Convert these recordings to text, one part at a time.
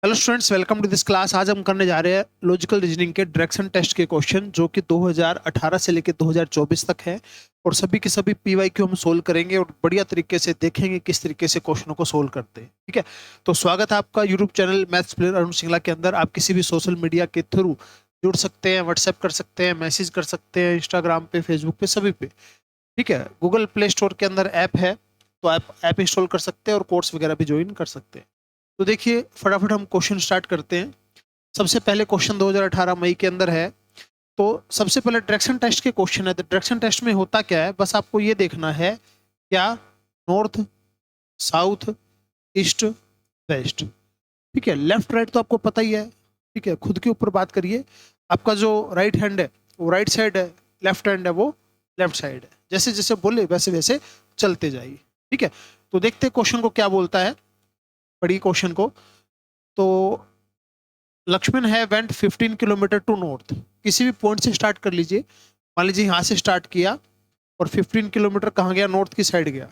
Hello students, welcome to this class. आज हम करने जा रहे हैं लॉजिकल रीजनिंग के डायरेक्शन टेस्ट के क्वेश्चन जो कि 2018 से लेकर 2024 तक है। और सभी के सभी पीवाईक्यू हम सोल्व करेंगे और बढ़िया तरीके से देखेंगे किस तरीके से क्वेश्चनों को सोल्व करते हैं। ठीक है, तो स्वागत है आपका YouTube channel maths player Arun Singla के अंदर। आप किसी भी सोशल मीडिया के थ्रू जुड़ सकते हैं, व्हाट्सएप कर सकते हैं, मैसेज कर सकते हैं, इंस्टाग्राम पे, फेसबुक पे, सभी पे। ठीक है, गूगल प्ले स्टोर के अंदर ऐप है, तो आप ऐप इंस्टॉल कर सकते हैं और कोर्स वगैरह भी ज्वाइन कर सकते हैं। तो देखिए, फटाफट हम क्वेश्चन स्टार्ट करते हैं। सबसे पहले क्वेश्चन 2018 मई के अंदर है। तो सबसे पहले डायरेक्शन टेस्ट के क्वेश्चन है। तो डायरेक्शन टेस्ट में होता क्या है, बस आपको ये देखना है क्या नॉर्थ, साउथ, ईस्ट, वेस्ट। ठीक है, लेफ्ट राइट तो आपको पता ही है। ठीक है, खुद के ऊपर बात करिए। आपका जो राइट हैंड है वो राइट साइड है, लेफ्ट हैंड है वो लेफ्ट साइड है। जैसे जैसे बोले वैसे वैसे चलते जाइए। ठीक है, तो देखते हैं क्वेश्चन को क्या बोलता है। पढ़िए क्वेश्चन को। तो लक्ष्मण है वेंट 15 किलोमीटर टू नॉर्थ। किसी भी पॉइंट से स्टार्ट कर लीजिए। मान लीजिए यहाँ से स्टार्ट किया और 15 किलोमीटर कहाँ गया, नॉर्थ की साइड गया।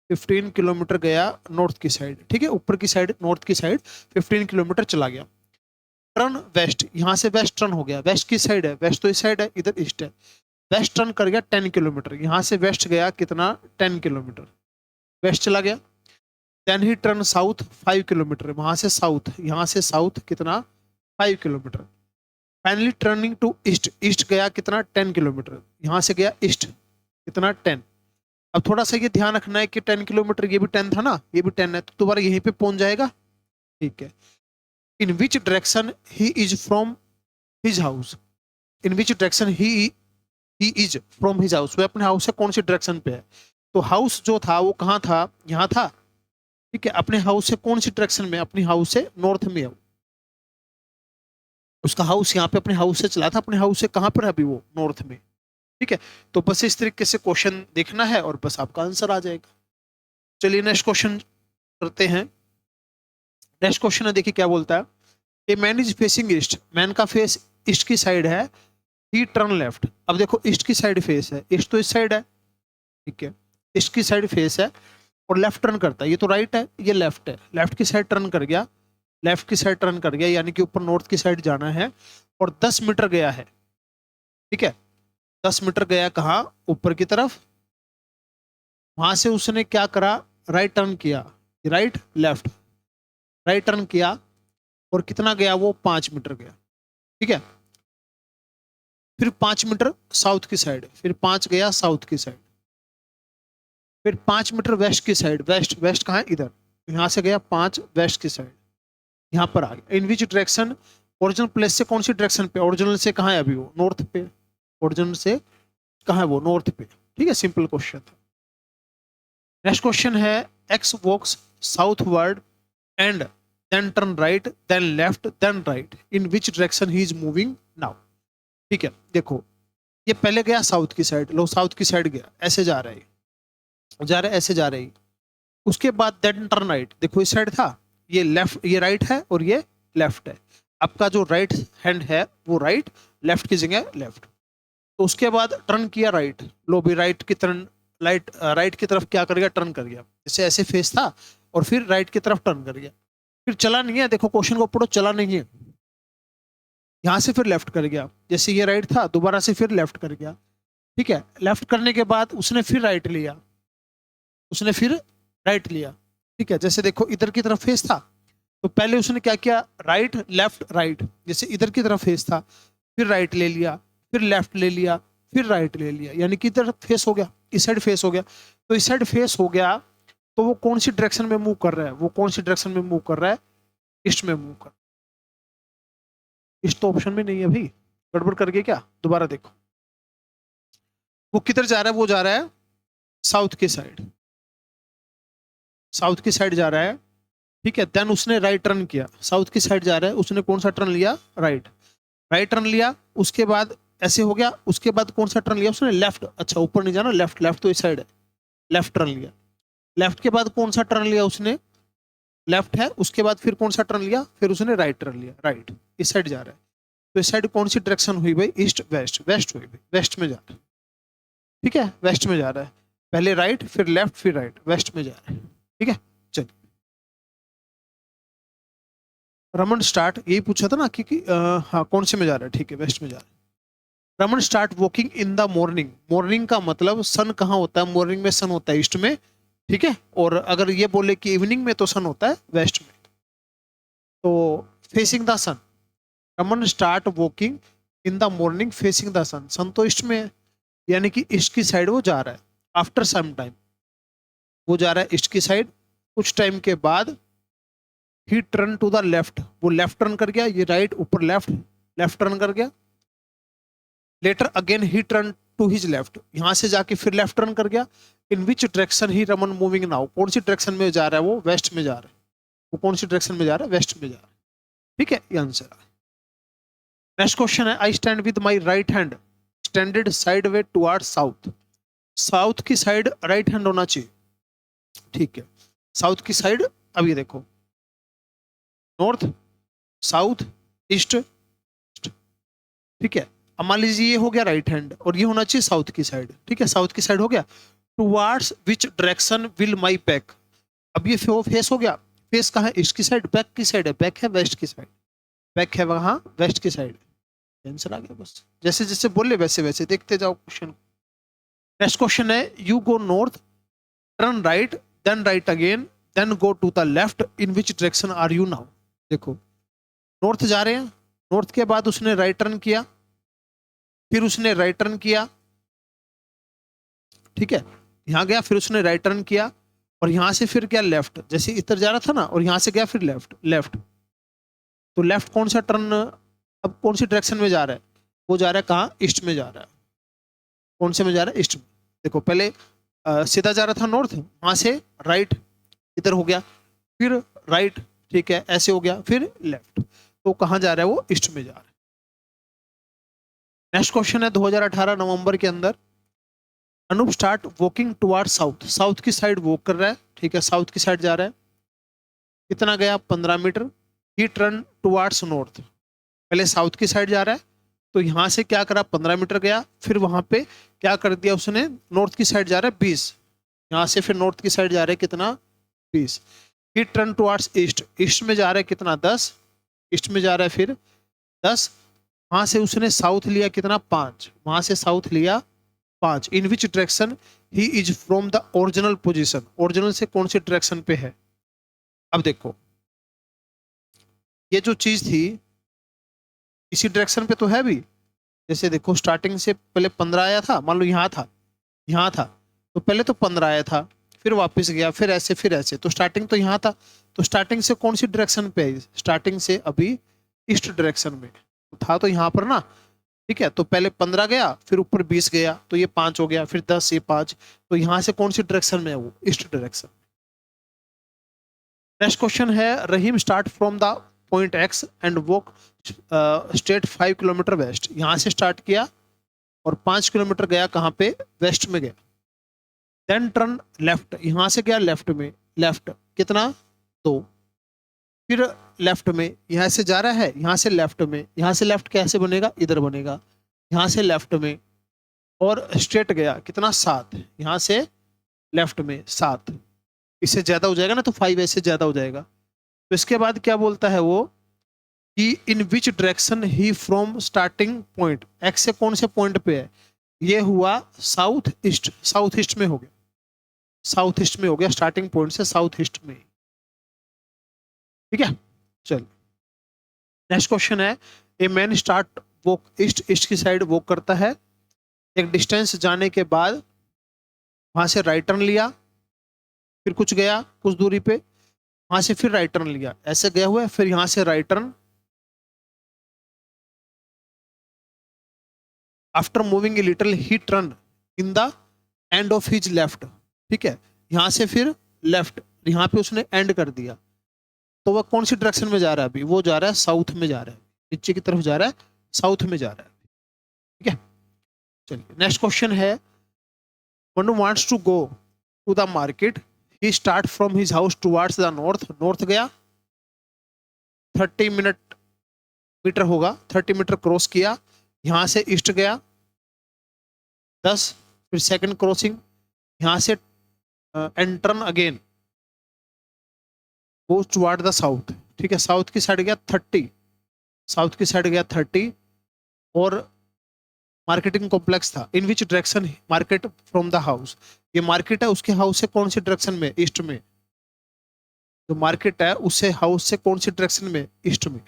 15 किलोमीटर गया नॉर्थ की साइड। ठीक है, ऊपर की साइड, नॉर्थ की साइड 15 किलोमीटर चला गया। टर्न वेस्ट, यहाँ से वेस्ट टर्न हो गया। वेस्ट की साइड है, वेस्ट तो इस साइड है, इधर ईस्ट है। वेस्ट टर्न कर गया 10 किलोमीटर। यहाँ से वेस्ट गया कितना, 10 किलोमीटर वेस्ट चला गया। Then he turn south 5 kilometre, वहां से साउथ, यहाँ से साउथ कितना, 5 kilometre. Finally turning to east, east गया कितना, 10 किलोमीटर। यहाँ से गया ईस्ट कितना, 10। अब थोड़ा सा ये ध्यान रखना है कि 10 किलोमीटर, ये भी 10 था ना, ये भी 10 है, तो दोबारा यहीं पे पहुंच जाएगा। ठीक है। In which direction he is from his house. In which direction he is from his house, वो अपने हाउस से कौन सी डायरेक्शन पे है। तो हाउस जो था वो कहाँ था, यहाँ था। ठीक है, अपने हाउस से कौन सी डायरेक्शन में, अपनी हाउस से नॉर्थ में है। उसका हाउस यहाँ पे अपने हाउस से चला था, अपने हाउस से कहाँ पर है अभी, वो नॉर्थ में। ठीक है, तो बस इस तरीके से क्वेश्चन देखना है और बस आपका आंसर आ जाएगा। चलिए नेक्स्ट क्वेश्चन करते हैं। नेक्स्ट क्वेश्चन है, देखिए क्या बोलता है। A man is facing east, man का फेस ईस्ट की साइड है। ही टर्न लेफ्ट। अब देखो ईस्ट की साइड फेस है, ईस्ट तो इस साइड है। ठीक है, ईस्ट की साइड फेस है और लेफ्ट टर्न करता है। ये तो राइट है, ये लेफ्ट है, लेफ्ट की साइड टर्न कर गया, लेफ्ट की साइड टर्न कर गया, यानी कि ऊपर नॉर्थ की साइड जाना है। और 10 मीटर गया है। ठीक है, 10 मीटर गया कहाँ, ऊपर की तरफ। वहां से उसने क्या करा, राइट टर्न किया, राइट लेफ्ट, राइट टर्न किया और कितना गया वो, 5 मीटर गया। ठीक है, फिर 5 मीटर साउथ की साइड, फिर 5 गया साउथ की साइड, फिर 5 मीटर वेस्ट की साइड। वेस्ट, वेस्ट कहाँ है, इधर। यहां से गया 5 वेस्ट की साइड, यहाँ पर आ गया। In which direction, original place से कौन सी डायरेक्शन पे, ओरिजिनल से कहाँ है अभी वो, नॉर्थ पे। ओरिजिनल से कहाँ है वो, नॉर्थ पे। ठीक है, सिंपल क्वेश्चन था। नेक्स्ट क्वेश्चन है, X walks southward and then turn right then left then right, in which direction he is moving now. ठीक है, देखो ये पहले गया साउथ की साइड, लो साउथ की साइड गया, ऐसे जा रहा है, जा रहा है, ऐसे जा रही। उसके बाद देन टर्न राइट, देखो इस साइड था, ये लेफ्ट, ये राइट है और ये लेफ्ट है। आपका जो राइट हैंड है वो राइट, लेफ्ट की जगह लेफ्ट। तो उसके बाद टर्न किया राइट, लो भी राइट की टर्न, राइट की तरफ क्या कर गया, टर्न कर गया। जैसे ऐसे फेस था और फिर राइट की तरफ टर्न कर गया। फिर चला नहीं है, देखो क्वेश्चन को पढ़ो, चला नहीं है। यहाँ से फिर लेफ्ट कर गया, जैसे ये राइट था, दोबारा से फिर लेफ्ट कर गया। ठीक है, लेफ्ट करने के बाद उसने फिर राइट लिया, उसने फिर राइट लिया। ठीक है, जैसे देखो इधर की तरफ फेस था, तो पहले उसने क्या किया, राइट लेफ्ट राइट, जैसे इधर की तरफ फेस था, फिर राइट ले लिया, फिर लेफ्ट ले लिया, फिर राइट ले लिया, यानी कि इधर फेस हो गया, इस साइड फेस हो गया। तो इस साइड फेस हो गया, तो वो कौन सी डायरेक्शन में मूव कर रहा है, वो कौन सी डायरेक्शन में मूव कर रहा है, ईस्ट में मूव कर। ईस्ट तो ऑप्शन में नहीं है भाई, गड़बड़ कर गया क्या, दोबारा देखो। वो किधर जा रहा है, वो जा रहा है साउथ की साइड, साउथ की साइड जा रहा है। ठीक है, देन उसने राइट टर्न किया, साउथ की साइड जा रहा है, उसने कौन सा टर्न लिया, राइट, राइट टर्न लिया। उसके बाद ऐसे हो गया, उसके बाद कौन सा टर्न लिया उसने, लेफ्ट। अच्छा, ऊपर नहीं जाना, लेफ्ट, लेफ्ट तो इस साइड है, लेफ्ट टर्न लिया। लेफ्ट के बाद कौन सा टर्न लिया उसने, लेफ्ट है, उसके बाद फिर कौन सा टर्न लिया, फिर उसने राइट टर्न लिया, राइट, इस साइड जा रहा है। तो इस साइड कौन सी डायरेक्शन हुई भाई, ईस्ट वेस्ट, वेस्ट हुई भाई, वेस्ट में जा रहा है। ठीक है, वेस्ट में जा रहा है, पहले राइट फिर लेफ्ट फिर राइट, वेस्ट में जा रहा है। ठीक है, चलिए। रमन स्टार्ट, यही पूछा था ना कि हाँ कौन से में जा रहा है, ठीक है वेस्ट में जा रहा है। Raman start walking in the morning, morning का मतलब सन कहाँ होता है, मॉर्निंग में सन होता है ईस्ट में, ठीक है। और अगर ये बोले कि इवनिंग में तो सन होता है वेस्ट में। तो facing the sun, Raman start walking in the morning facing the sun, sun तो ईस्ट में है, यानी कि ईस्ट की साइड वो जा रहा है। आफ्टर सम टाइम वो जा रहा है ईस्ट की साइड, कुछ टाइम के बाद he turn to the left, वो लेफ्ट टर्न कर गया, ये राइट ऊपर लेफ्ट, लेफ्ट टर्न कर गया। Later again he turn to his left, यहां से जाके फिर लेफ्ट टर्न कर गया। In which direction he Raman moving now, कौन सी डायरेक्शन में जा रहा है वो, वेस्ट में जा रहा है। वो कौन सी डायरेक्शन में जा रहा है, वेस्ट में जा रहा है, ठीक है, ये आंसर है। नेक्स्ट क्वेश्चन है, I stand with my right hand extended side way toward south, south की साइड राइट हैंड होना चाहिए, ठीक है। साउथ की साइड, अब ये देखो नॉर्थ, साउथ, ईस्ट, ठीक है। अब मान लीजिए ये हो गया राइट हैंड और ये होना चाहिए साउथ की साइड, ठीक है, साउथ की साइड हो गया। Towards which direction will my back, अब ये फेस हो गया, फेस कहाँ है, ईस्ट की साइड, बैक की साइड है, बैक है वेस्ट की साइड, बैक है वहां वेस्ट की साइड, आंसर आ गया। बस जैसे जैसे बोले वैसे वैसे देखते जाओ क्वेश्चन। नेक्स्ट क्वेश्चन है, you go north turn right then right again then go to the left in which direction are you now, देखो नॉर्थ जा रहे हैं, नॉर्थ के बाद उसने राइट टर्न किया, फिर उसने राइट टर्न किया, ठीक है, यहाँ गया फिर उसने राइट टर्न किया और यहां से फिर गया लेफ्ट, जैसे इधर जा रहा था ना और यहां से गया फिर लेफ्ट, लेफ्ट। तो लेफ्ट कौन सा टर्न, अब कौन सी डायरेक्शन में जा रहा है, वो जा रहा है कहाँ, ईस्ट में जा रहा है। कौन से में जा रहा है, ईस्ट में। देखो पहले सीधा जा रहा था नॉर्थ, वहां से राइट इधर हो गया, फिर राइट, ठीक है, ऐसे हो गया, फिर लेफ्ट, तो कहाँ जा रहा है वो, ईस्ट में जा रहा है। नेक्स्ट क्वेश्चन है, 2018 नवंबर के अंदर Anoop start walking toward south, south की साइड वॉक कर रहा है, ठीक है, साउथ की साइड जा रहा है, कितना गया 15 metre. He turn towards north, पहले साउथ की साइड जा रहा है, तो यहां से क्या करा 15 मीटर गया, फिर वहां पे क्या कर दिया उसने, नॉर्थ की साइड जा रहा है 20, यहां से फिर नॉर्थ की साइड जा रहा है कितना 20। ही टर्न टुवर्ड्स ईस्ट, ईस्ट में जा रहा है कितना 10, ईस्ट में जा रहा है फिर 10, वहां से उसने साउथ लिया कितना 5, वहां से साउथ लिया 5। In which direction he is from the original position, original से कौन सी डायरेक्शन पे है। अब देखो ये जो चीज थी इसी डायरेक्शन पे तो है भी, जैसे देखो स्टार्टिंग से पहले 15 आया था, मान लो यहाँ था, यहाँ था, तो पहले तो 15 आया था, फिर वापस गया, फिर ऐसे, तो स्टार्टिंग तो यहाँ था, तो स्टार्टिंग से कौन सी डायरेक्शन पे है, स्टार्टिंग से अभी ईस्ट डायरेक्शन में था, तो यहाँ पर ना, ठीक है। तो पहले 15 गया, फिर ऊपर 20 गया, तो ये 5 हो गया, फिर 10, ये 5, तो यहाँ से कौन सी डायरेक्शन में है वो, ईस्ट डायरेक्शन। नेक्स्ट क्वेश्चन है, Rahim start from the point X and walk straight 5 kilometre west, यहाँ से स्टार्ट किया और 5 किलोमीटर गया कहाँ पे, वेस्ट में गया। देन टर्न लेफ्ट, यहाँ से गया लेफ्ट में, लेफ्ट कितना 2, फिर लेफ्ट में, यहाँ से जा रहा है, यहाँ से लेफ्ट में, यहाँ से लेफ्ट कैसे बनेगा, इधर बनेगा, यहाँ से लेफ्ट में और स्ट्रेट गया कितना 7, यहाँ से लेफ्ट में 7, इससे ज्यादा हो जाएगा ना तो 5 ऐसे ज्यादा हो जाएगा। तो इसके बाद क्या बोलता है वो कि in which direction he from starting point, X से कौन से पॉइंट पे है, ये हुआ साउथ ईस्ट, साउथ ईस्ट में हो गया, साउथ ईस्ट में हो गया, स्टार्टिंग पॉइंट से साउथ ईस्ट में, ठीक है। चल नेक्स्ट क्वेश्चन है, a man start walk east, east की साइड वॉक करता है, एक डिस्टेंस जाने के बाद वहां से राइट टर्न लिया, फिर कुछ गया कुछ दूरी पे, वहां से फिर राइट टर्न लिया, ऐसे गया हुआ है, फिर यहां से right turn, after moving a little he turn in the end of his left, ठीक है, यहां से फिर लेफ्ट, यहाँ पे उसने एंड कर दिया, तो वह कौन सी डायरेक्शन में जा रहा है अभी, वो जा रहा है साउथ में जा रहा है, नीचे की तरफ जा रहा है, साउथ में जा रहा है, ठीक है। चलिए नेक्स्ट क्वेश्चन है, Manu wants to go to the market, he start from his house towards the north, north गया 30 मीटर होगा, 30 मीटर क्रॉस किया, यहां से ईस्ट गया 10, फिर सेकंड क्रॉसिंग, यहां से and turn again goes toward the south, ठीक है, साउथ की साइड गया 30, साउथ की साइड गया 30, और मार्केटिंग कॉम्प्लेक्स था। In which direction market from the house, ये मार्केट है उसके हाउस से कौन सी डायरेक्शन में, ईस्ट में। जो मार्केट है उससे हाउस से कौन सी डायरेक्शन में, ईस्ट में।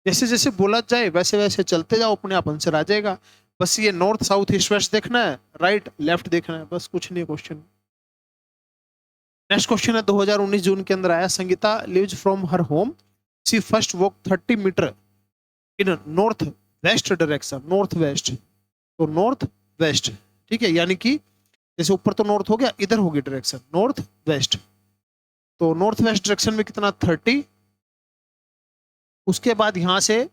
जैसे जैसे बोला जाए वैसे वैसे चलते जाओ, अपने आप आंसर आ जाएगा। बस ये नॉर्थ साउथ ईस्ट वेस्ट देखना है, राइट लेफ्ट देखना है, बस कुछ नहीं क्वेश्चन। नेक्स्ट क्वेश्चन है 2019 जून के अंदर आया, Sangeeta lives from her home, she first walk 30 metre in north west direction, north west, तो नॉर्थ वेस्ट, ठीक है, यानी कि जैसे ऊपर तो नॉर्थ हो गया, इधर होगी डायरेक्शन नॉर्थ वेस्ट, तो नॉर्थ वेस्ट डायरेक्शन में कितना 30, उसके बाद यहां से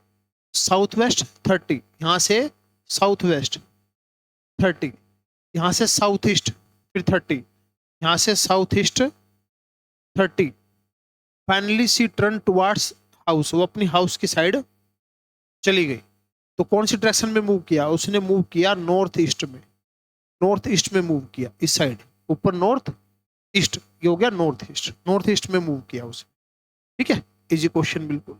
साउथ वेस्ट 30, यहां से साउथ वेस्ट 30, यहां से साउथ ईस्ट फिर 30, यहां से साउथ ईस्ट 30, फाइनली सी टर्न टुवार्ड्स हाउस, वो अपनी हाउस की साइड चली गई। तो कौन सी डायरेक्शन में मूव किया, उसने मूव किया नॉर्थ ईस्ट में, नॉर्थ ईस्ट में मूव किया, इस साइड ऊपर नॉर्थ ईस्ट, ये हो गया नॉर्थ ईस्ट में मूव किया उसे, ठीक है, इजी क्वेश्चन बिल्कुल।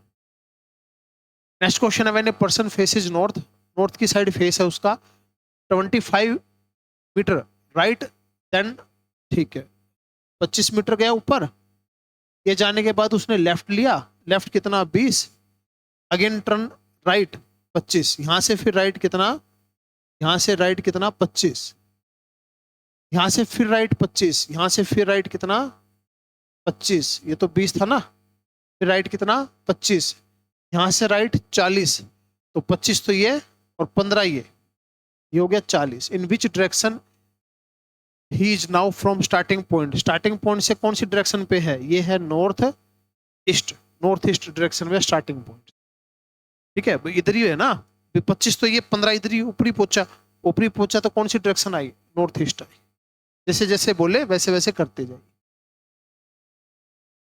नेक्स्ट क्वेश्चन है, when a person faces north, north की साइड फेस है उसका 25 मीटर राइट, देन ठीक है 25 मीटर गया ऊपर, ये जाने के बाद उसने लेफ्ट लिया, लेफ्ट कितना 20, अगेन टर्न राइट 25, यहां से फिर राइट कितना, यहां से राइट कितना 25, यहां से फिर राइट 25, यहां से फिर राइट कितना 25, ये तो 20 था ना, फिर राइट कितना 25, यहां से राइट 40, तो 25 तो ये और 15 ये हो गया 40। In which direction he is now from starting point, starting point से कौन सी डायरेक्शन पे है, ये है north east, north east direction में स्टार्टिंग पॉइंट, ठीक है, इधर ही है ना, 25 तो ये 15 इधर ही ऊपरी पहुंचा, ऊपरी पहुंचा तो कौन सी डायरेक्शन आई, नॉर्थ ईस्ट आई। जैसे जैसे बोले वैसे वैसे करते जाइए।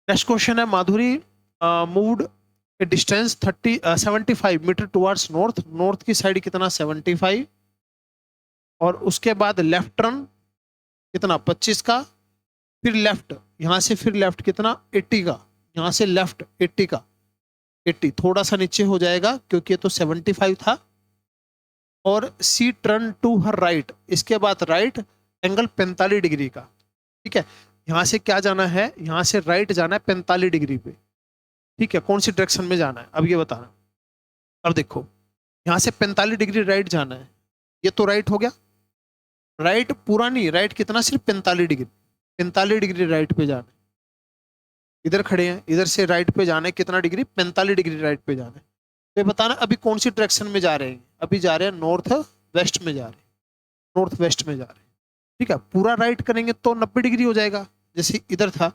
नेक्स्ट क्वेश्चन है, Madhuri moved a distance 75 metre towards north, north की साइड कितना 75, और उसके बाद लेफ्ट टर्न कितना 25 का, फिर लेफ्ट, यहां से फिर लेफ्ट कितना 80 का, यहां से लेफ्ट 80 का, 80 थोड़ा सा नीचे हो जाएगा क्योंकि ये तो 75 था, और सी टर्न टू हर राइट, इसके बाद राइट एंगल 45 डिग्री का, ठीक है, यहां से क्या जाना है, यहां से राइट जाना है 45 डिग्री पे, ठीक है, कौन सी डायरेक्शन में जाना है अब ये बताना। अब देखो यहां से 45 डिग्री राइट जाना है, ये तो राइट हो गया, राइट पूरा नहीं, राइट कितना सिर्फ 45 डिग्री, 45 डिग्री राइट पे जाना है, इधर खड़े हैं, इधर से राइट पे जाना है कितना डिग्री, 45 डिग्री राइट पे जाना है। तो ये बताना अभी कौन सी डायरेक्शन में जा रहे हैं, अभी जा रहे हैं नॉर्थ वेस्ट में जा रहे हैं, नॉर्थ वेस्ट में जा रहे हैं, ठीक है, पूरा राइट करेंगे तो 90 डिग्री हो जाएगा, जैसे इधर था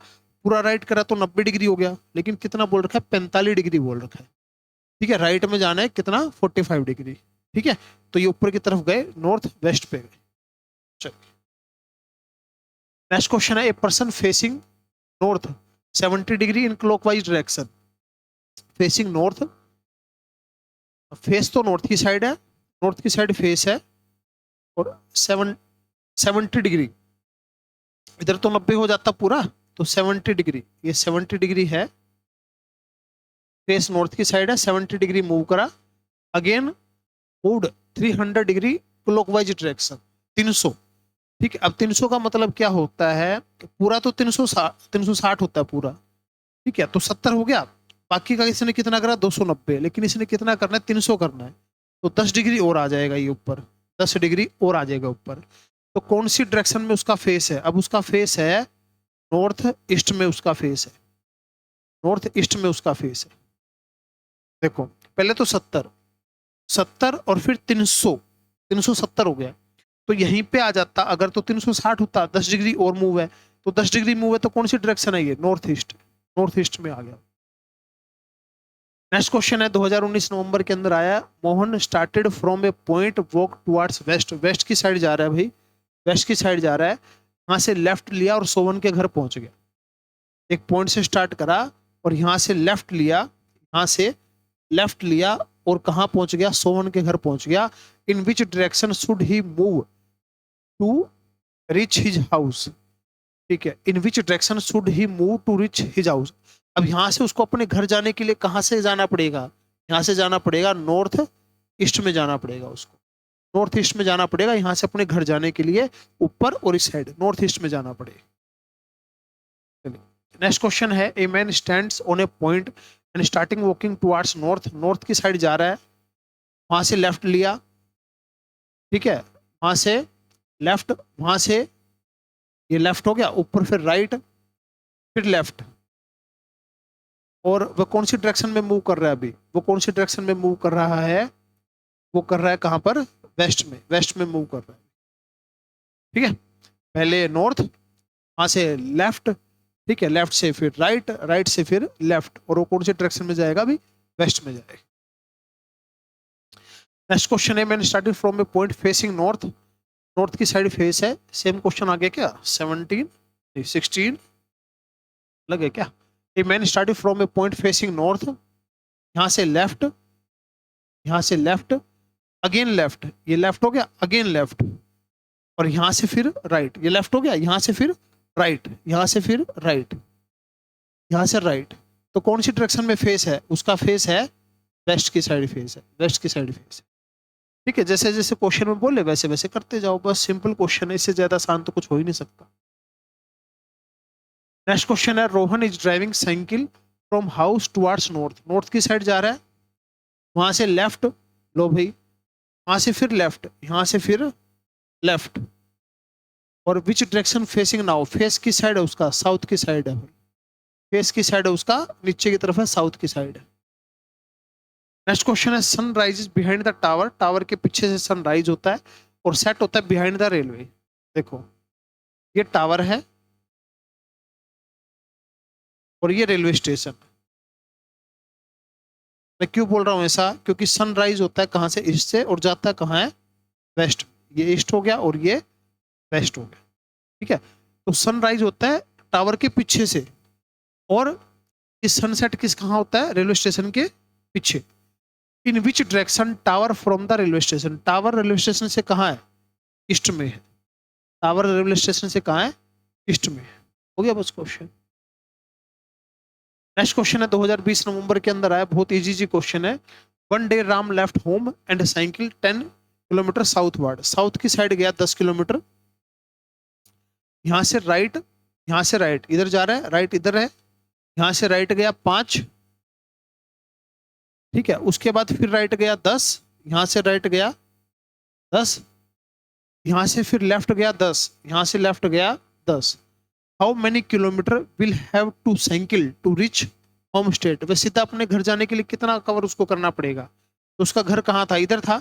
पूरा राइट करा तो 90 डिग्री हो गया, लेकिन कितना बोल रखा है 45 डिग्री बोल रखा है, ठीक है, राइट में जाना है कितना 45 डिग्री, ठीक है, तो ये ऊपर की तरफ गए, नॉर्थ वेस्ट पे गए। चलिए नेक्स्ट क्वेश्चन है, a person facing north 70 degree in clockwise direction, facing north, face तो नॉर्थ की साइड है, नॉर्थ की साइड फेस है, और 70 डिग्री, इधर तो 90 हो जाता पूरा, तो 70 डिग्री, ये 70 डिग्री है, फेस नॉर्थ की साइड है, 70 डिग्री मूव करा, again moved 300 degree clockwise direction 300, ठीक है, अब 300 का मतलब क्या होता है, पूरा तो 360 होता है पूरा, ठीक है, तो 70 हो गया, बाकी का इसने कितना करा 290, लेकिन इसने कितना करना है 300 करना है, तो 10 डिग्री और आ जाएगा ये ऊपर, 10 डिग्री और आ जाएगा ऊपर। तो कौन सी डायरेक्शन में उसका फेस है, अब उसका फेस है नॉर्थ ईस्ट में, उसका फेस है नॉर्थ ईस्ट में उसका फेस है। देखो पहले तो 70 और फिर 370 हो गया, तो यहीं पे आ जाता, अगर तो 360 होता 10 डिग्री और मूव है, तो 10 डिग्री मूव है तो कौन सी डायरेक्शन है ये, नॉर्थ ईस्ट में आ गया। नेक्स्ट क्वेश्चन है 2019 नवंबर के अंदर आया, Mohan started from a point walk towards west, west की साइड जा रहा है भाई, वेस्ट की साइड जा रहा है, वहां से लेफ्ट लिया और सोवन के घर पहुंच गया, एक पॉइंट से स्टार्ट करा और यहां से लेफ्ट लिया, यहां से लेफ्ट लिया और कहां पहुंच गया, सोवन के घर पहुंच गया। In which direction should he move to reach his house, ठीक है, in which direction should he move to reach his house, अब यहाँ से उसको अपने घर जाने के लिए कहाँ से जाना पड़ेगा? यहाँ से जाना पड़ेगा नॉर्थ ईस्ट में जाना पड़ेगा उसको, नॉर्थ ईस्ट में जाना पड़ेगा यहाँ से अपने घर जाने के लिए, ऊपर और इस साइड नॉर्थ ईस्ट में जाना पड़ेगा। नेक्स्ट क्वेश्चन है, a man stands on A point and starting walking towards north, north की साइड जा रहा है, वहां से लेफ्ट लिया, ठीक है, वहां से लेफ्ट, वहां से ये लेफ्ट हो गया, ऊपर फिर राइट, फिर लेफ्ट, और वह कौन सी डायरेक्शन में मूव कर रहा है? अभी वो कौन सी डायरेक्शन में मूव कर रहा है? वो कर रहा है कहां पर? वेस्ट में, वेस्ट में मूव कर रहा है, ठीक है। पहले नॉर्थ, वहां से लेफ्ट, ठीक है, लेफ्ट से फिर राइट, राइट से फिर लेफ्ट, और वो कौन से डायरेक्शन में जाएगा? अभी वेस्ट में जाएगा। नेक्स्ट क्वेश्चन है, मैंने starting from a point facing north, north की साइड फेस है, सेम क्वेश्चन आ गया क्या? 16 लगे क्या? A man starting from a point facing north, यहां से लेफ्ट, यहां से लेफ्ट, अगेन लेफ्ट, ये लेफ्ट हो गया, अगेन लेफ्ट, और यहां से फिर राइट, ये लेफ्ट हो गया, यहां से फिर राइट, यहां से फिर राइट, यहां से राइट। तो कौन सी डायरेक्शन में फेस है? उसका फेस है वेस्ट की साइड फेस है, वेस्ट की साइड फेस है, ठीक है। जैसे जैसे क्वेश्चन में बोले वैसे वैसे करते जाओ, बस सिंपल क्वेश्चन है, इससे ज्यादा आसान तो कुछ हो ही नहीं सकता। नेक्स्ट क्वेश्चन है, Rohan is driving cycle from house towards north, north की साइड जा रहा है, वहां से लेफ्ट लो भाई, वहां से फिर लेफ्ट, यहां से फिर लेफ्ट, और विच डायरेक्शन फेसिंग नाउ, फेस की साइड है उसका, साउथ की साइड है भाई, फेस की साइड है उसका, नीचे की तरफ है, साउथ की साइड है। नेक्स्ट क्वेश्चन है, sun rise behind the tower, tower के पीछे से सन राइज होता है और सेट होता है बिहाइंड द रेलवे। देखो ये टावर है और ये रेलवे स्टेशन। मैं क्यों बोल रहा हूं ऐसा? क्योंकि सनराइज होता है कहां से? ईस्ट से, और जाता है कहां है? वेस्ट। ये ईस्ट हो गया और ये वेस्ट हो गया, ठीक है। तो सनराइज होता है टावर के पीछे से, और इस सनसेट किस कहां होता है? रेलवे स्टेशन के पीछे। In which direction tower from the railway station, tower railway station से कहां है? ईस्ट में है, टावर रेलवे स्टेशन से कहां है? ईस्ट में है। हो गया बस क्वेश्चन। नेक्स्ट क्वेश्चन है 2020 नवंबर के अंदर आया, बहुत इजी जी क्वेश्चन है। One day Ram left home and cycle 10 kilometre southward, south की साइड गया 10 किलोमीटर, यहां से राइट, यहां से राइट, इधर जा रहा है, राइट इधर है, यहां से राइट गया 5, ठीक है। उसके बाद फिर राइट गया 10, यहां से राइट गया 10, यहां से फिर लेफ्ट गया 10, यहां से लेफ्ट गया 10। How many kilometre will have to cycle to reach home state, वह सीधा अपने घर जाने के लिए कितना कवर उसको करना पड़ेगा? तो उसका घर कहाँ था? इधर था,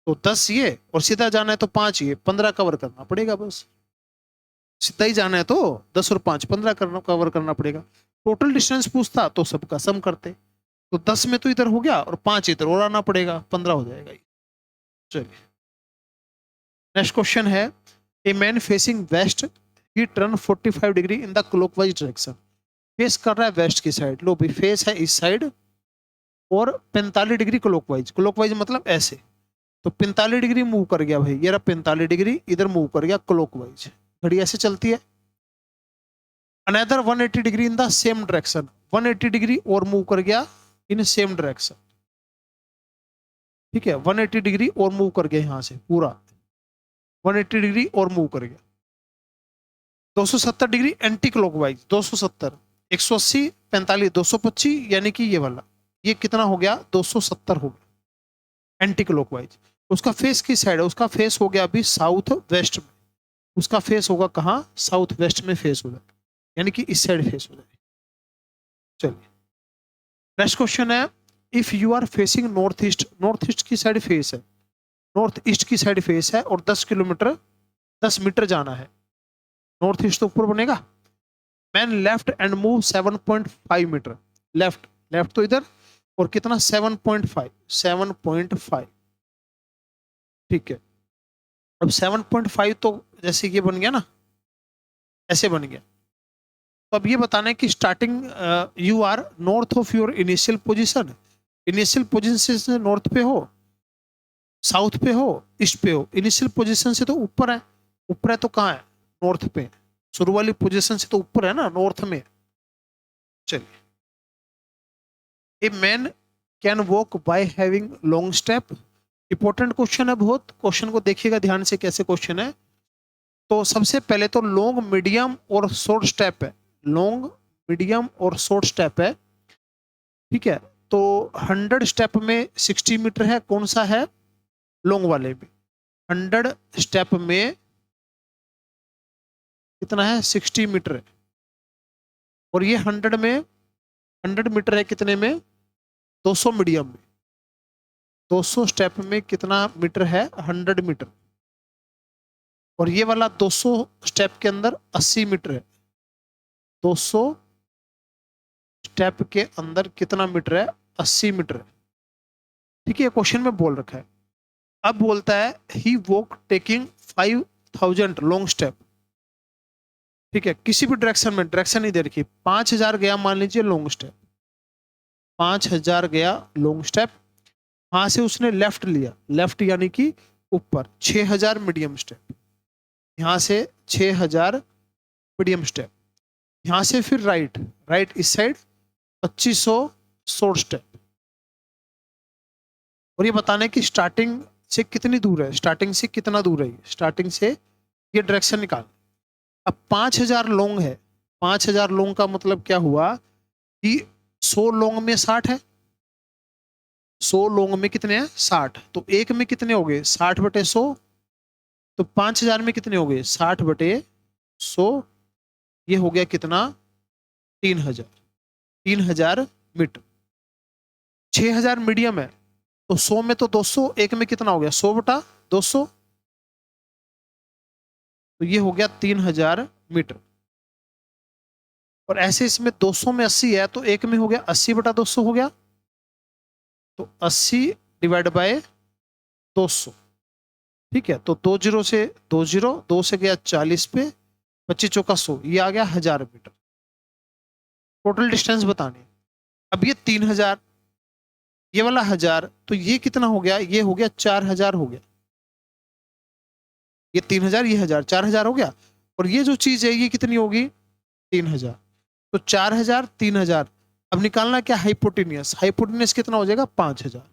तो 10 ये, और सीधा जाना है तो 5 ये, 15 कवर करना पड़ेगा बस। सीधा ही जाना है तो 10 और 5 15 करना, कवर करना पड़ेगा। टोटल डिस्टेंस पूछता तो सबका सम करते, तो 10 में तो इधर हो गया और 5 इधर और आना पड़ेगा, 15 हो जाएगा ये। चलिए नेक्स्ट क्वेश्चन है, a man facing west he turn 45 degree in the clockwise direction, face कर रहा है वेस्ट की साइड, लो भाई फेस है इस साइड, और 45 डिग्री क्लॉकवाइज, क्लॉकवाइज मतलब ऐसे, तो 45 डिग्री मूव कर गया भाई, ये रहा 45 डिग्री, इधर मूव कर गया क्लॉकवाइज, घड़ी ऐसे चलती है। Another 180 degree in the same direction, 180 degree और मूव कर गया इन सेम डायरेक्शन, ठीक है, 180 डिग्री और मूव कर गया, यहां से पूरा 180 डिग्री और मूव कर गया। 270 डिग्री एंटी क्लॉकवाइज, 270, 180, 45, 225, यानी कि ये वाला, ये कितना हो गया? 270 हो गया एंटी क्लॉकवाइज। उसका फेस किस साइड है? उसका फेस हो गया अभी साउथ वेस्ट में, उसका फेस होगा कहाँ? साउथ वेस्ट में फेस हो जाएगा, यानी कि इस साइड फेस हो जाएगा। चलिए नेक्स्ट क्वेश्चन है, if you are facing north east, north east की साइड फेस है, नॉर्थ ईस्ट की साइड फेस है, और 10 किलोमीटर 10 मीटर जाना है, नॉर्थ ईस्ट तो ऊपर बनेगा। Man left and move 7.5 metre, left, left तो इधर, और कितना? 7.5, 7.5, ठीक है। अब 7.5 तो जैसे ये बन गया ना, ऐसे बन गया। तो अब ये बताना है कि starting you are north of your initial position, initial position से नॉर्थ पे हो, साउथ पे हो, ईस्ट पे हो, इनिशियल पोजीशन से तो ऊपर है, ऊपर है तो कहाँ है? नॉर्थ पे, शुरू वाली पोजीशन से तो ऊपर है ना, नॉर्थ में। चलिए a man can walk by having long step. Important question है बहुत, क्वेश्चन को देखिएगा ध्यान से कैसे क्वेश्चन है। तो सबसे पहले तो लॉन्ग, मीडियम और शॉर्ट स्टेप है। लॉन्ग, मीडियम और शॉर्ट स्टेप है, ठीक है। तो 100 स्टेप में 60 मीटर है, कौन सा है? लॉन्ग वाले में। 100 स्टेप में कितना है? 60 मीटर है। और ये 100 मीटर है कितने में? 200 मीडियम में। 200 स्टेप में कितना मीटर है? 100 मीटर। और ये वाला 200 स्टेप के अंदर 80 मीटर है। 200 स्टेप के अंदर कितना मीटर है? 80 मीटर है, ठीक है। क्वेश्चन में बोल रखा है। अब बोलता है ही वॉक टेकिंग 5000 लॉन्ग स्टेप, ठीक है। किसी भी डायरेक्शन में, डायरेक्शन नहीं दे रखी। 5000 गया मान लीजिए लॉन्ग स्टेप, 5000 गया लॉन्ग स्टेप। वहां से उसने लेफ्ट लिया, लेफ्ट यानी कि ऊपर। 6000 मीडियम स्टेप, यहां से 6000 मीडियम स्टेप। यहां से फिर राइट, राइट इस साइड 2500 शॉर्ट स्टेप। और ये बताना है कि स्टार्टिंग से कितनी दूर है, स्टार्टिंग से कितना दूर है, स्टार्टिंग से ये डायरेक्शन निकाल। अब 5000 लॉन्ग है, 5000 लॉन्ग का मतलब क्या हुआ कि 100 लॉन्ग में 60 है, 100 लॉन्ग में कितने हैं? 60। तो एक में कितने हो गए? 60 बटे 100। तो 5000 में कितने हो गए? 60 बटे 100। ये हो गया कितना? 3000, 3000 मीटर। 6000 मीडियम है, तो 100 में तो 200, एक में कितना हो गया? 100 बटा 200। तो ये हो गया 3000 मीटर। और ऐसे इसमें 200 में 80 है, तो एक में हो गया 80 बटा 200 हो गया। तो 80 डिवाइड बाय 200, ठीक है। तो 2 जीरो से 2 जीरो, 2 से गया 40 पे, 25 चौका 100, ये आ गया 1000 मीटर। टोटल डिस्टेंस बतानी। अब ये 3000, ये वाला 1000, तो ये कितना हो गया? ये हो गया 4000 हो गया। ये 3000, ये 1000, 4000 हो गया। और ये जो चीज है ये कितनी होगी? 3000। तो 4000, 3000। अब निकालना क्या? हाइपोटेनियस। हाइपोटेनियस कितना हो जाएगा? 5000,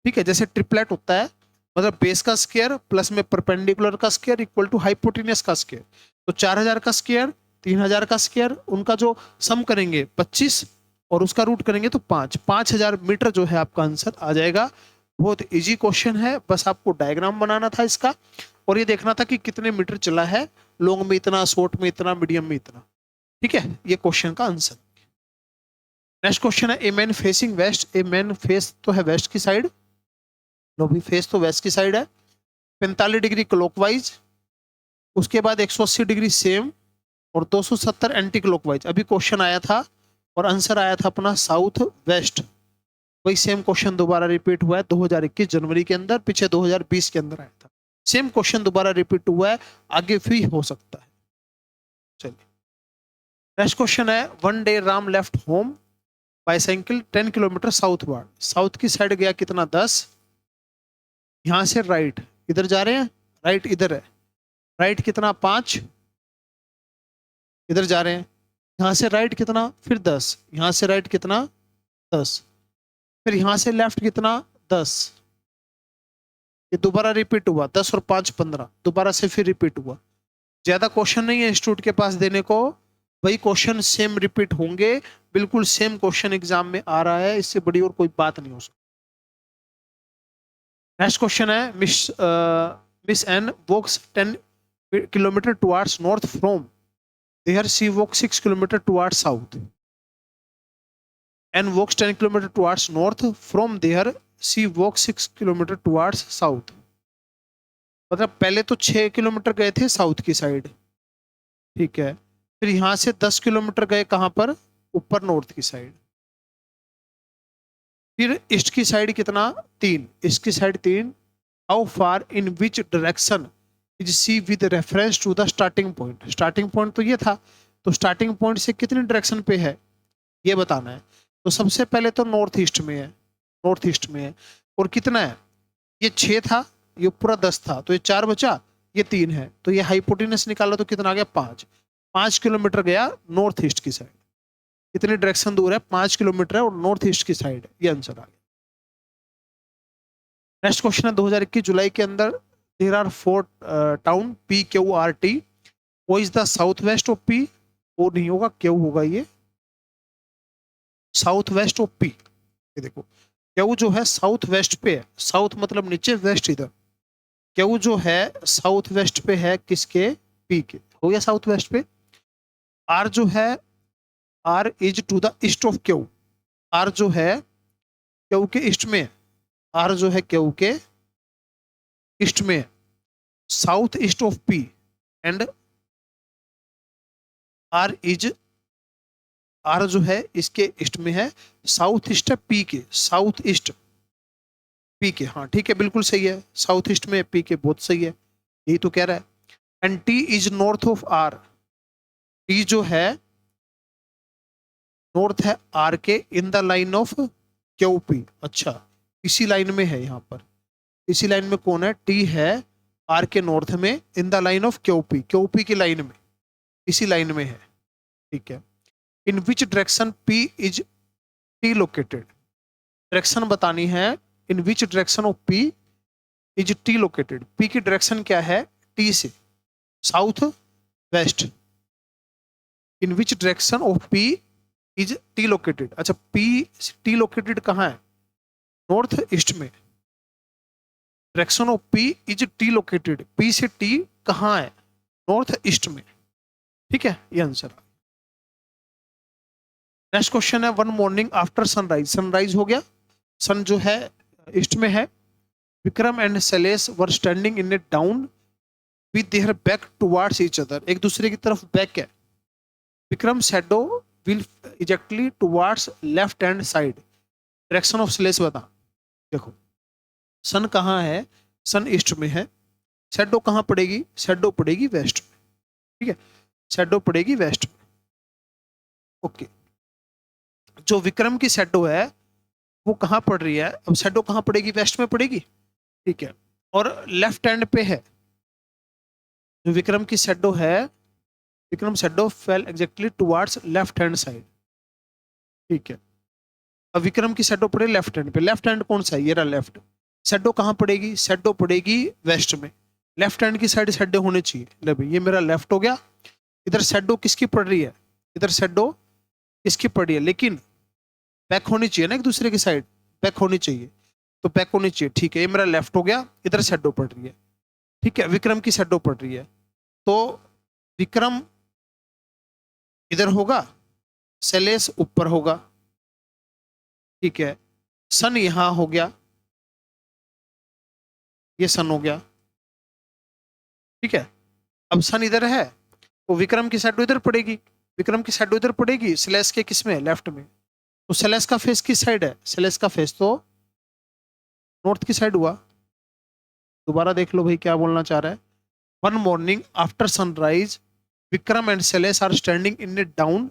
ठीक है। जैसे ट्रिपलेट होता है, मतलब बेस का स्क्वायर प्लस में परपेंडिकुलर का स्क्वायर इक्वल टू हाइपोटेनियस का स्क्वायर। तो 4000 का स्क्वायर, 3000 का स्क्वायर, उनका जो सम करेंगे 25 और उसका रूट करेंगे तो 5, 5000 मीटर जो है आपका आंसर आ जाएगा। बहुत इजी क्वेश्चन है, बस आपको डायग्राम बनाना था इसका और ये देखना था कि कितने मीटर चला है, लॉन्ग में इतना, शॉर्ट में इतना, मीडियम में इतना, ठीक है। ये क्वेश्चन का आंसर। नेक्स्ट क्वेश्चन है a man facing west. A man face तो है वेस्ट की साइड, नो भी फेस तो वेस्ट की साइड है। 45 डिग्री क्लॉकवाइज, उसके बाद 180 डिग्री सेम और 270 एंटी क्लॉकवाइज। अभी क्वेश्चन आया था और आंसर आया था अपना साउथ वेस्ट। वही सेम क्वेश्चन दोबारा रिपीट हुआ है 2021 जनवरी के अंदर, पीछे 2020 के अंदर आया था। सेम क्वेश्चन दोबारा रिपीट हुआ है, आगे भी हो सकता है। चलिए नेक्स्ट क्वेश्चन है one day Ram left home bicycle 10 kilometre southward. South की साइड गया कितना? 10। यहां से राइट इधर जा रहे हैं, राइट इधर है, राइट कितना? 5। इधर जा रहे हैं, यहां से राइट कितना? फिर 10। यहां से राइट कितना? 10। फिर यहां से लेफ्ट कितना? 10। ये दोबारा रिपीट हुआ, 10 और 5 15, दोबारा से फिर रिपीट हुआ। ज्यादा क्वेश्चन नहीं है इंस्टीट्यूट के पास देने को, वही क्वेश्चन सेम रिपीट होंगे, बिल्कुल सेम क्वेश्चन एग्जाम में आ रहा है, इससे बड़ी और कोई बात नहीं हो सकती। नेक्स्ट क्वेश्चन है Miss N walks 10 kilometre towards north from there she walk 6 kilometre towards south. N walks 10 kilometre towards north from there she walk 6 kilometre towards south. मतलब पहले तो 6 किलोमीटर गए थे साउथ की साइड, ठीक है। फिर यहां से 10 किलोमीटर गए कहां पर? ऊपर नॉर्थ की साइड। फिर ईस्ट की साइड कितना? 3। ईस्ट की side 3। How far in which direction is C with reference to the starting point. Starting point तो ये था, तो स्टार्टिंग पॉइंट से कितनी डायरेक्शन पे है ये बताना है। तो सबसे पहले तो नॉर्थ ईस्ट में है, नॉर्थ ईस्ट में है। और कितना है? ये 6 था, ये पूरा 10 था, तो ये 4 बचा, ये 3 है। तो ये हाइपोटेनस निकाला तो कितना आ गया? 5। 5 किलोमीटर गया नॉर्थ ईस्ट की साइड, कितनी डायरेक्शन दूर है, 5 किलोमीटर है और नॉर्थ ईस्ट की साइड है। ये आंसर आ गया। नेक्स्ट क्वेश्चन है 2021 जुलाई के अंदर there are 4 town P Q R T, वो is the south west of P, वो नहीं होगा, क्यू होगा, ये साउथ वेस्ट ऑफ पी। ये देखो क्यू जो है साउथ वेस्ट पे है, साउथ मतलब नीचे, वेस्ट इधर, क्यू जो है साउथ वेस्ट पे है, किसके, पी के, हो गया साउथ वेस्ट पे। आर जो है, R is to the east of Q, R जो है क्यू के ईस्ट में है, आर जो है क्यू के ईस्ट में है, south east of P, and R is, R जो है इसके ईस्ट में है, साउथ ईस्ट है पी के, साउथ ईस्ट पी के, हाँ ठीक है बिल्कुल सही है, साउथ ईस्ट में पी के, बहुत सही है, यही तो कह रहा है। And T is north of R, T जो है नॉर्थ है आर के, in the line of Q P, अच्छा इसी लाइन में है, यहाँ पर इसी लाइन में कौन है, टी है आर के नॉर्थ में, in the line of Q P की लाइन में, इसी लाइन में है, ठीक है। In which direction P is T located, direction बतानी है, in which direction of P is T located, P की डायरेक्शन क्या है, टी से, south west, in which direction of P is T located, अच्छा पी टी लोकेटेड कहाँ है, north east में, direction of P is T located, P से T कहाँ है, नॉर्थ ईस्ट में, ठीक है, ये आंसर। नेक्स्ट क्वेश्चन है one morning after sunrise, sunrise हो गया, सन जो है ईस्ट में है, Vikram and Sailesh were standing in a down with their back towards each other, एक दूसरे की तरफ बैक है, Vikram shadow will exactly towards left hand side, direction of Sailesh बता, देखो सन कहाँ है, सन ईस्ट में है, शैडो कहाँ पड़ेगी, शैडो पड़ेगी वेस्ट में, ठीक है, शैडो पड़ेगी वेस्ट में, ओके। जो विक्रम की शैडो है वो कहाँ पड़ रही है, अब शैडो कहाँ पड़ेगी, वेस्ट में पड़ेगी, ठीक है, और लेफ्ट हैंड पे है, जो विक्रम की शैडो है, Vikram shadow fail exactly towards left hand side, ठीक है। अब विक्रम की शैडो पड़े लेफ्ट हैंड पे, लेफ्ट हैंड कौन सा है, ये रहा लेफ्ट, शैडो कहाँ पड़ेगी, शैडो पड़ेगी वेस्ट में, लेफ्ट हैंड की साइड शैडो होनी चाहिए, ले भाई ये मेरा लेफ्ट हो गया, इधर शैडो किसकी पड़ रही है, इधर शैडो किसकी पड़ रही है, लेकिन बैक होनी चाहिए ना, एक दूसरे की साइड बैक होनी चाहिए, तो बैक होनी चाहिए, ठीक है, ये मेरा लेफ्ट हो गया, इधर शैडो पड़ रही है, ठीक है, विक्रम की शैडो पड़ रही है, तो विक्रम इधर होगा, सैलेश ऊपर होगा, ठीक है, सन यहां हो गया, ये सन हो गया, ठीक है, अब सन इधर है, तो विक्रम की शैडो इधर पड़ेगी, विक्रम की शैडो इधर पड़ेगी, सैलेश के किस में, लेफ्ट में, तो सैलेश का फेस किस साइड है, सैलेश का फेस तो नॉर्थ की साइड हुआ, दोबारा देख लो भाई क्या बोलना चाह रहा है, one morning after sunrise Vikram and Sailesh are standing in a down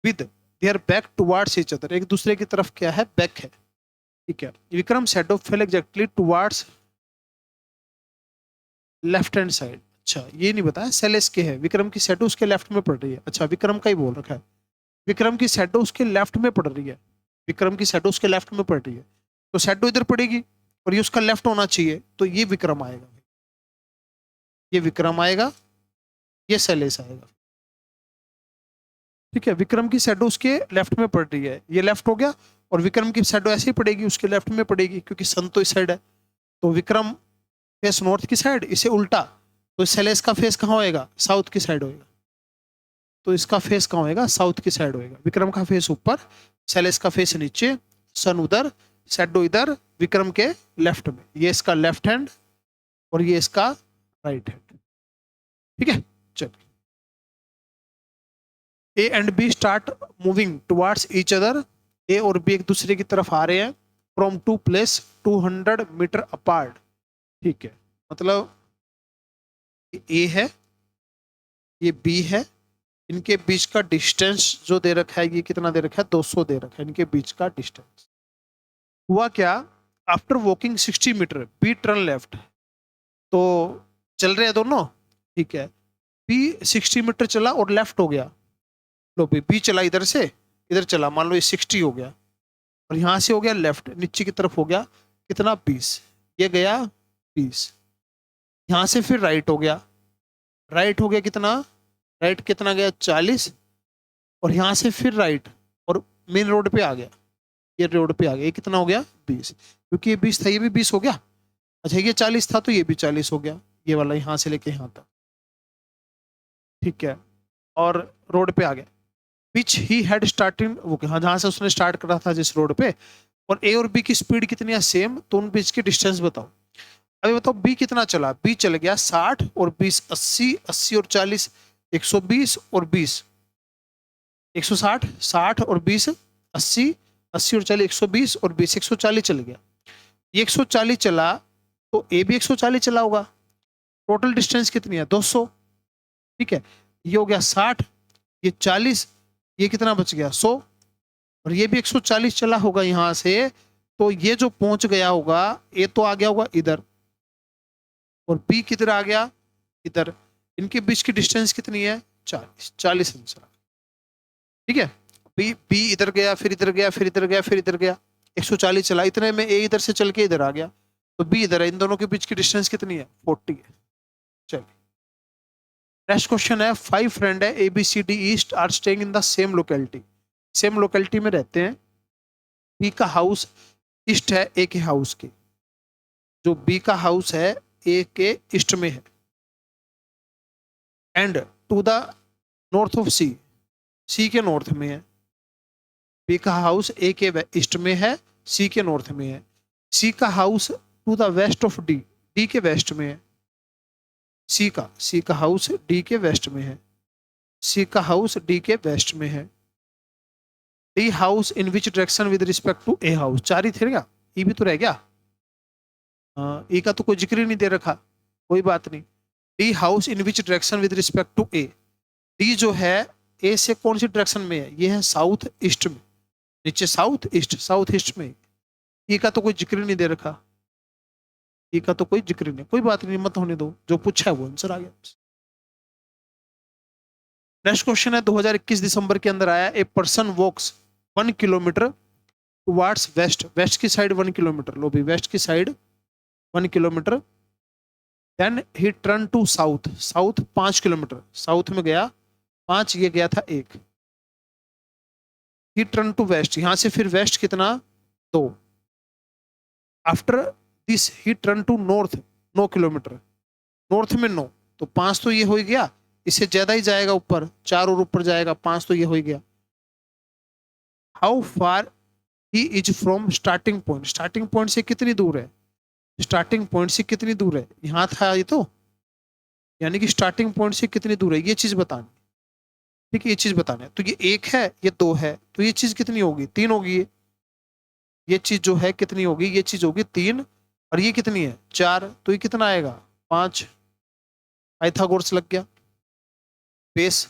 with their back towards each other, एक दूसरे की तरफ क्या है, बैक है, ठीक है, Vikram shadow fail exactly towards left hand side, अच्छा ये नहीं बताया सैलेश के है, विक्रम की शैडो उसके लेफ्ट में पड़ रही है, अच्छा विक्रम का ही बोल रखा है, विक्रम की शैडो उसके लेफ्ट में पड़ रही है, विक्रम की शैडो उसके लेफ्ट में पड़ रही है, तो शैडो इधर पड़ेगी और ये उसका लेफ्ट होना चाहिए, तो ये विक्रम आएगा, ये विक्रम आएगा, ये सैलेश आएगा, ठीक है, विक्रम की शैडो उसके लेफ्ट में पड़ रही है, ये लेफ्ट हो गया, और विक्रम की शैडो ऐसे ही पड़ेगी, उसके लेफ्ट में पड़ेगी, क्योंकि सन तो इस साइड है, तो विक्रम फेस नॉर्थ की साइड, इसे उल्टा, तो सैलेश का फेस कहाँ होएगा, साउथ की साइड होएगा, तो इसका फेस कहाँ होएगा, साउथ की साइड होएगा, विक्रम का फेस ऊपर, सैलेश का फेस नीचे, सन उधर, शैडो इधर, विक्रम के लेफ्ट में, ये इसका लेफ्ट हैंड और ये इसका राइट हैंड, ठीक है, चलिए। A and B start moving towards each other, A और बी एक दूसरे की तरफ आ रहे हैं, from two place 200 metre apart, ठीक है, मतलब ए है, ये बी है, इनके बीच का डिस्टेंस जो दे रखा है, ये कितना दे रखा है, 200 दे रखा है, इनके बीच का डिस्टेंस। हुआ क्या, after walking 60 metre B turn left, तो चल रहे हैं दोनों, ठीक है, बी 60 मीटर चला और लेफ्ट हो गया, लो बी चला इधर से इधर चला, मान लो ये 60 हो गया, और यहाँ से हो गया लेफ्ट, नीचे की तरफ हो गया कितना 20, ये गया 20, यहाँ से फिर राइट हो गया, राइट हो गया कितना, राइट कितना गया 40, और यहाँ से फिर राइट, और मेन रोड पे आ गया, ये रोड पे आ गया, ये कितना हो गया 20, क्योंकि ये 20 था ये भी 20 हो गया। अच्छा ये 40 था तो ये भी 40 हो गया, ये वाला यहाँ से लेके यहाँ तक, ठीक है, और रोड पे आ गया। विच ही हैड स्टार्टिंग, वो हाँ जहाँ से उसने स्टार्ट करा था जिस रोड पे, और ए और बी की स्पीड कितनी है सेम, तो उन बीच की डिस्टेंस बताओ। अभी बताओ बी कितना चला, बी चल गया 60 और 20 80, 80 और 40 120 और 20 160, 60 और 20 80, 80 और 40 120 और 20 140 चल गया, ये 140 चला तो ए भी 140 चला होगा, टोटल डिस्टेंस कितनी है 200, ठीक है, ये हो गया 60, ये 40, ये कितना बच गया 100, और ये भी 140 चला होगा यहां से, तो ये जो पहुंच गया होगा ये तो आ गया होगा इधर, और बी किधर आ गया इधर, इनके बीच की डिस्टेंस कितनी है 40, 40 आंसर, ठीक है। बी बी इधर गया, फिर इधर गया, फिर इधर गया, फिर इधर गया, 140 चला, इतने में ए इधर से चल के इधर आ गया, तो बी इधर है, इन दोनों के बीच की डिस्टेंस कितनी है 40 है। चलिए नेक्स्ट क्वेश्चन है, 5 फ्रेंड है A B C D east are staying in the same locality, same locality में रहते हैं, बी का हाउस ईस्ट है ए के हाउस के, जो बी का हाउस है ए के ईस्ट में है, and to the north of C, C के नॉर्थ में है, बी का हाउस ए के ईस्ट में है, सी के नॉर्थ में है, सी का house to the west of D, D के वेस्ट में है, सी का हाउस डी के वेस्ट में है, सी का हाउस डी के वेस्ट में है, D house in which direction with respect to A house, चार ही थे क्या, ई भी तो रह गया, ई का तो कोई जिक्र ही नहीं दे रखा, कोई बात नहीं, D house in which direction with respect to A, D जो है ए से कौन सी डायरेक्शन में है, ये है साउथ ईस्ट में, नीचे साउथ ईस्ट, साउथ ईस्ट में, ई का तो कोई जिक्र नहीं दे रखा, ई का तो कोई जिक्र नहीं, कोई बात नहीं मत होने दो, जो पूछा है वो आंसर आ गया। नेक्स्ट क्वेश्चन है 2021 दिसंबर के अंदर आया, a person walks 1 kilometre towards west, west की साइड 1 किलोमीटर, लो भी वेस्ट की side 1 kilometre, then he turn to south, south 5 kilometre, south में गया 5, ये गया था 1, ही टर्न टू वेस्ट, यहां से फिर वेस्ट कितना 2, after this he turn to north 9 kilometre, north में 9, तो 5 तो ये हो ही गया, इससे ज्यादा ही जाएगा ऊपर, 4 और ऊपर जाएगा, 5 तो ये हो ही गया। How far he is from starting point, starting point से कितनी दूर है, स्टार्टिंग पॉइंट से कितनी दूर है, यहां था ये तो, यानी कि स्टार्टिंग पॉइंट से कितनी दूर है ये चीज बतानी, ठीक है, ये चीज बताना है, तो ये 1 है ये 2 है, तो ये चीज कितनी होगी 3 होगी, ये चीज जो है कितनी होगी, ये चीज होगी 3, और ये कितनी है 4, तो ये कितना आएगा 5, पाइथागोरस लग गया, बेस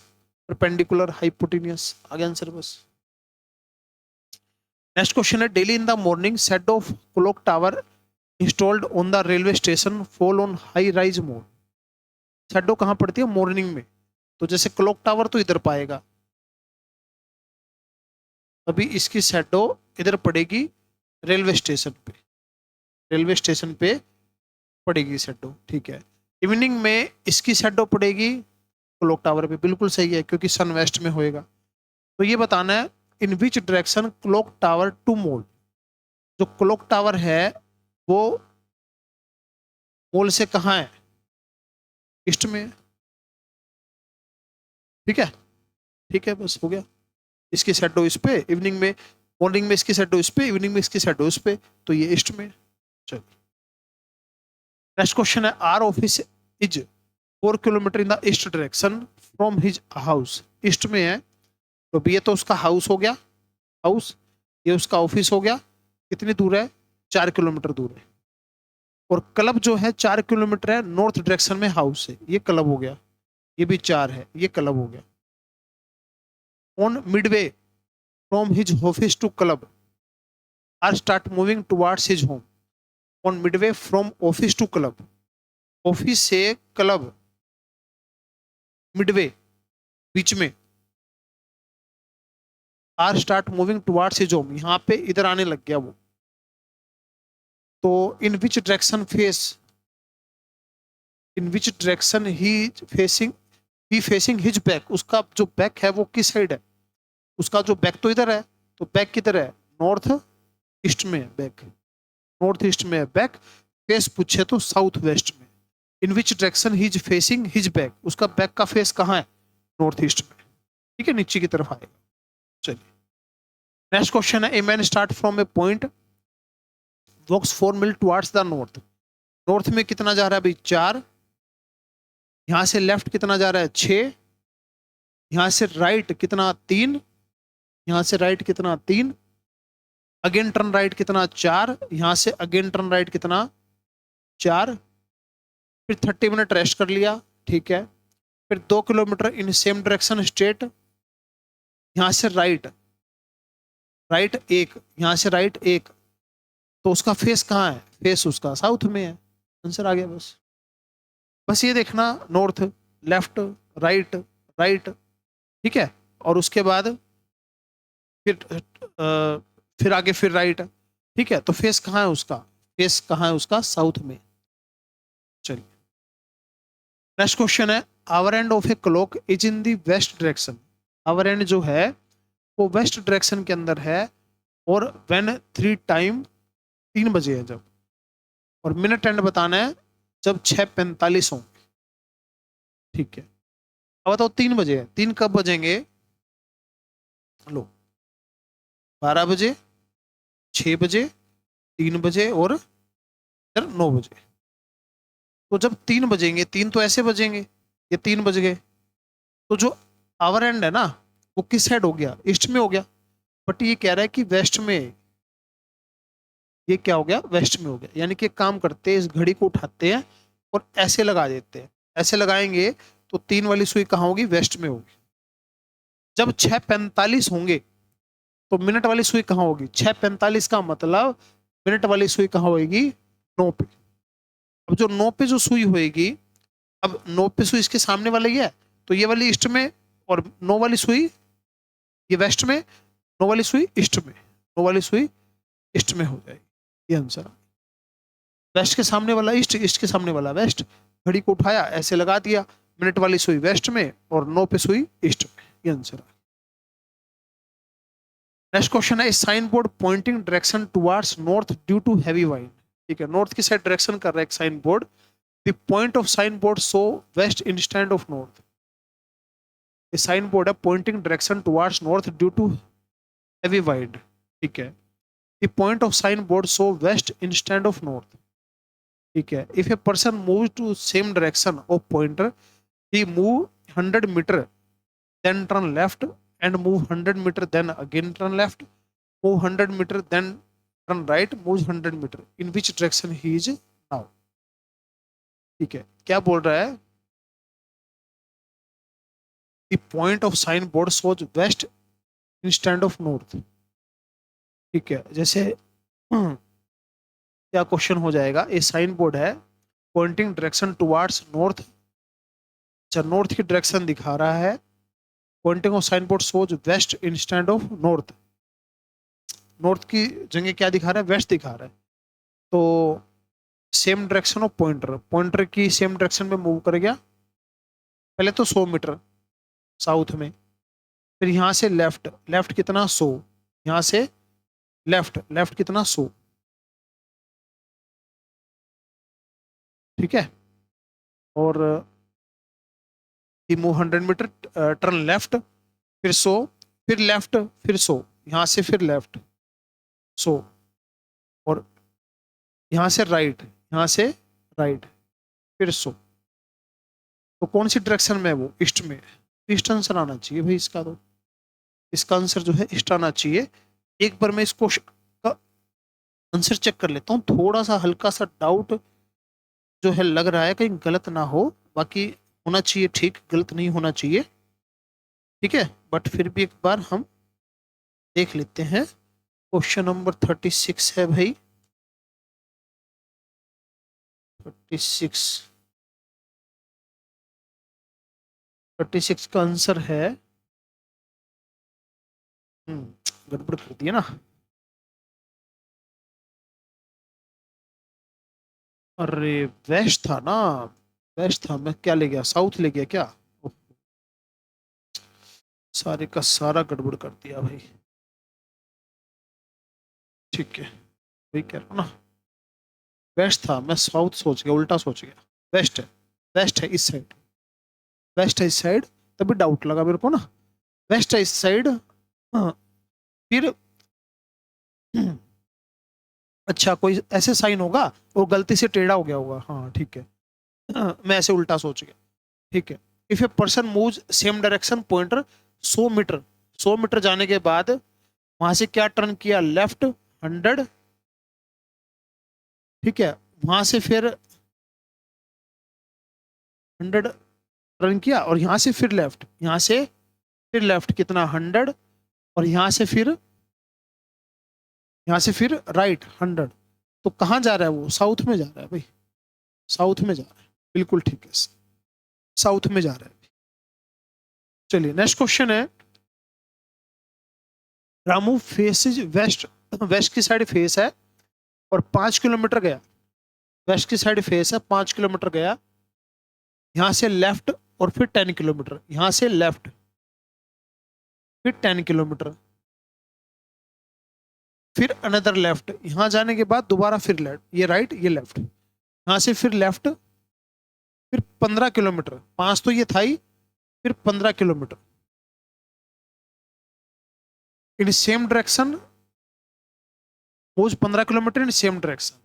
परपेंडिकुलर हाइपोटेन्यूस, आगे आंसर बस। नेक्स्ट क्वेश्चन है, daily in the morning set of clock tower installed on the railway station fall on high rise mode, shadow कहाँ पड़ती है मॉर्निंग में, तो जैसे क्लॉक टावर तो इधर पाएगा, अभी इसकी शैडो इधर पड़ेगी रेलवे स्टेशन पे, रेलवे स्टेशन पे पड़ेगी शैडो, ठीक है, इवनिंग में इसकी शैडो पड़ेगी क्लॉक टावर पे, बिल्कुल सही है क्योंकि सन वेस्ट में होएगा, तो ये बताना है in which direction clock tower to mall, जो क्लॉक टावर है वो मॉल से कहाँ है, ईस्ट में, ठीक है, ठीक है बस हो गया, इसकी शैडो इस पे, इवनिंग में, मॉर्निंग में इसकी शैडो इस पे, इवनिंग में इसकी शैडो इस पे, तो ये ईस्ट में। चलो नेक्स्ट क्वेश्चन है, R office is 4 kilometre in the east direction from his house, east में है, तो ये तो उसका हाउस हो गया, हाउस, ये उसका ऑफिस हो गया, कितनी दूर है 4 किलोमीटर दूर है, और क्लब जो है 4 किलोमीटर है नॉर्थ डायरेक्शन में हाउस से, ये क्लब हो गया, ये भी 4 है, ये क्लब हो गया, on midway from his office to club R start moving towards his home, on midway from office to club, office से क्लब मिडवे बीच में, R start moving towards his home, यहाँ पे इधर आने लग गया वो, तो in which direction facing he facing his back, उसका जो बैक है वो किस साइड है, उसका जो बैक तो इधर है, तो बैक किधर है, नॉर्थ ईस्ट में है बैक, नॉर्थ ईस्ट में है बैक, फेस पूछे तो साउथ वेस्ट में। In which direction he is facing his back, उसका बैक का फेस कहाँ है, नॉर्थ ईस्ट में, ठीक है, नीचे की तरफ आएगा। चलिए नेक्स्ट क्वेश्चन है, a man start from a point walks 4 mile towards the north, north में कितना जा रहा है भाई 4, यहां से लेफ्ट कितना जा रहा है 6, यहां से राइट कितना 3, यहां से राइट कितना 3, अगेन टर्न राइट कितना 4, यहां से अगेन टर्न राइट कितना 4, फिर 30 मिनट रेस्ट कर लिया, ठीक है, फिर 2 kilometre in same direction straight, यहां से राइट, राइट एक, यहां से राइट एक, तो उसका फेस कहाँ है, फेस उसका साउथ में है, आंसर आ गया बस। बस ये देखना नॉर्थ, लेफ्ट, राइट, राइट, ठीक है, और उसके बाद फिर फिर आगे फिर राइट, ठीक है, तो फेस कहाँ है उसका, फेस कहाँ है उसका, साउथ में। चलिए नेक्स्ट क्वेश्चन है, our end of a clock is in the west direction, our and जो है वो वेस्ट डायरेक्शन के अंदर है, और व्हेन 3 टाइम 3 बजे है जब, और मिनट एंड बताना है जब 6:45 हो, ठीक है, अब बताओ 3 बजे है, 3 कब बजेंगे, लो 12 बजे, 6 बजे, 3 बजे और फिर 9 बजे, तो जब 3 बजेंगे, 3 तो ऐसे बजेंगे, ये 3 बज गए, तो जो आवर एंड है ना वो किस साइड हो गया, ईस्ट में हो गया, बट ये कह रहा है कि वेस्ट में, ये क्या हो गया, वेस्ट में हो गया, यानी कि एक काम करते हैं, इस घड़ी को उठाते हैं और ऐसे लगा देते हैं, ऐसे लगाएंगे तो 3 वाली सुई कहाँ होगी, वेस्ट में होगी, जब 6:45 होंगे तो मिनट वाली सुई कहाँ होगी, 6:45 का मतलब मिनट वाली सुई कहाँ होगी, 9 पे, अब जो 9 पे जो सुई होगी, अब 9 पे सुई इसके सामने वाला ही है, तो ये वाली ईस्ट में, और 9 वाली सुई ये वेस्ट में, 9 वाली सुई ईस्ट में, 9 वाली सुई ईस्ट में हो जाएगी, ये आंसर। वेस्ट के सामने वाला ईस्ट, ईस्ट के सामने वाला वेस्ट, घड़ी को उठाया ऐसे लगा दिया, मिनट वाली सुई वेस्ट में और 9 पे सुई ईस्ट में, ये आंसर। नेक्स्ट क्वेश्चन है, sign board pointing direction towards north due to heavy wind, ठीक है, नॉर्थ की साइड डायरेक्शन कर रहा है एक sign board, the point of sign board so west instead of north, sign board है pointing direction towards north due to heavy wind, ठीक है, the point of sign board so west instead of north, ठीक है, if a person move to same direction of pointer he move 100 metre then turn left and move 100 meter then again turn left, move 100 meter then turn right, moves 100 meter, in which direction he is now, ठीक है, क्या बोल रहा है, the point of sign board shows west instead of north, ठीक है, जैसे क्या क्वेश्चन हो जाएगा, ये साइन बोर्ड है पॉइंटिंग डायरेक्शन टुवर्ड्स नॉर्थ, अच्छा नॉर्थ की डायरेक्शन दिखा रहा है, pointing of sign board shows west instead of north, north की जगह क्या दिखा रहा है, वेस्ट दिखा रहा है, तो same direction of pointer, pointer की सेम डायरेक्शन में मूव कर गया, पहले तो 100 मीटर साउथ में, फिर यहाँ से लेफ्ट, लेफ्ट कितना 100, यहाँ से लेफ्ट, लेफ्ट कितना 100, ठीक है, और मूव 100 मीटर, टर्न लेफ्ट, फिर 100, फिर लेफ्ट, फिर 100, यहाँ से फिर लेफ्ट 100, और यहाँ से राइट, यहाँ से राइट, फिर 100, तो कौन सी डायरेक्शन में है वो, ईस्ट में, ईस्ट आंसर आना चाहिए भाई इसका, तो इसका आंसर जो है ईस्ट आना चाहिए। एक बार मैं इसको का आंसर चेक कर लेता हूँ, थोड़ा सा हल्का सा डाउट जो है लग रहा है, कहीं गलत ना हो, बाकी होना चाहिए ठीक, गलत नहीं होना चाहिए, ठीक है, बट फिर भी एक बार हम देख लेते हैं। क्वेश्चन नंबर 36 है भाई, 36, 36 का आंसर है गड़बड़ कर दिया ना। अरे वेस्ट था ना, वेस्ट था, मैं क्या ले गया, साउथ ले गया क्या? ओह, सारे का सारा गड़बड़ कर दिया भाई। ठीक है, वही कह रहा हूँ ना, वेस्ट था, मैं साउथ सोच गया, उल्टा सोच गया। वेस्ट है, वेस्ट है इस साइड, वेस्ट है इस साइड, तभी डाउट लगा मेरे को ना। वेस्ट है इस साइड। हाँ, फिर अच्छा कोई ऐसे साइन होगा, वो गलती से टेढ़ा हो गया होगा, हाँ ठीक है। हाँ, मैं ऐसे उल्टा सोच गया। ठीक है, if a person move same direction pointer 100 metre, 100 metre जाने के बाद वहां से क्या टर्न किया, लेफ्ट 100। ठीक है, वहां से फिर 100 टर्न किया, और यहाँ से फिर लेफ्ट, यहाँ से फिर लेफ्ट कितना 100, और यहाँ से फिर राइट 100। तो कहाँ जा रहा है वो, साउथ में जा रहा है भाई, साउथ में जा रहा है, बिल्कुल ठीक है, साउथ में जा रहा है। चलिए नेक्स्ट क्वेश्चन है, रामू फेसेज वेस्ट, वेस्ट की साइड फेस है और 5 किलोमीटर गया, वेस्ट की साइड फेस है, 5 किलोमीटर गया, यहाँ से लेफ्ट, और फिर 10 किलोमीटर, यहाँ से लेफ्ट, फिर 10 किलोमीटर, फिर अनदर लेफ्ट, यहाँ जाने के बाद दोबारा फिर लेफ्ट, ये राइट ये लेफ्ट, यहाँ से फिर लेफ्ट, फिर 15 किलोमीटर, 5 तो ये था ही, फिर 15 किलोमीटर इन सेम डायरेक्शन, रोज 15 किलोमीटर इन सेम डायरेक्शन।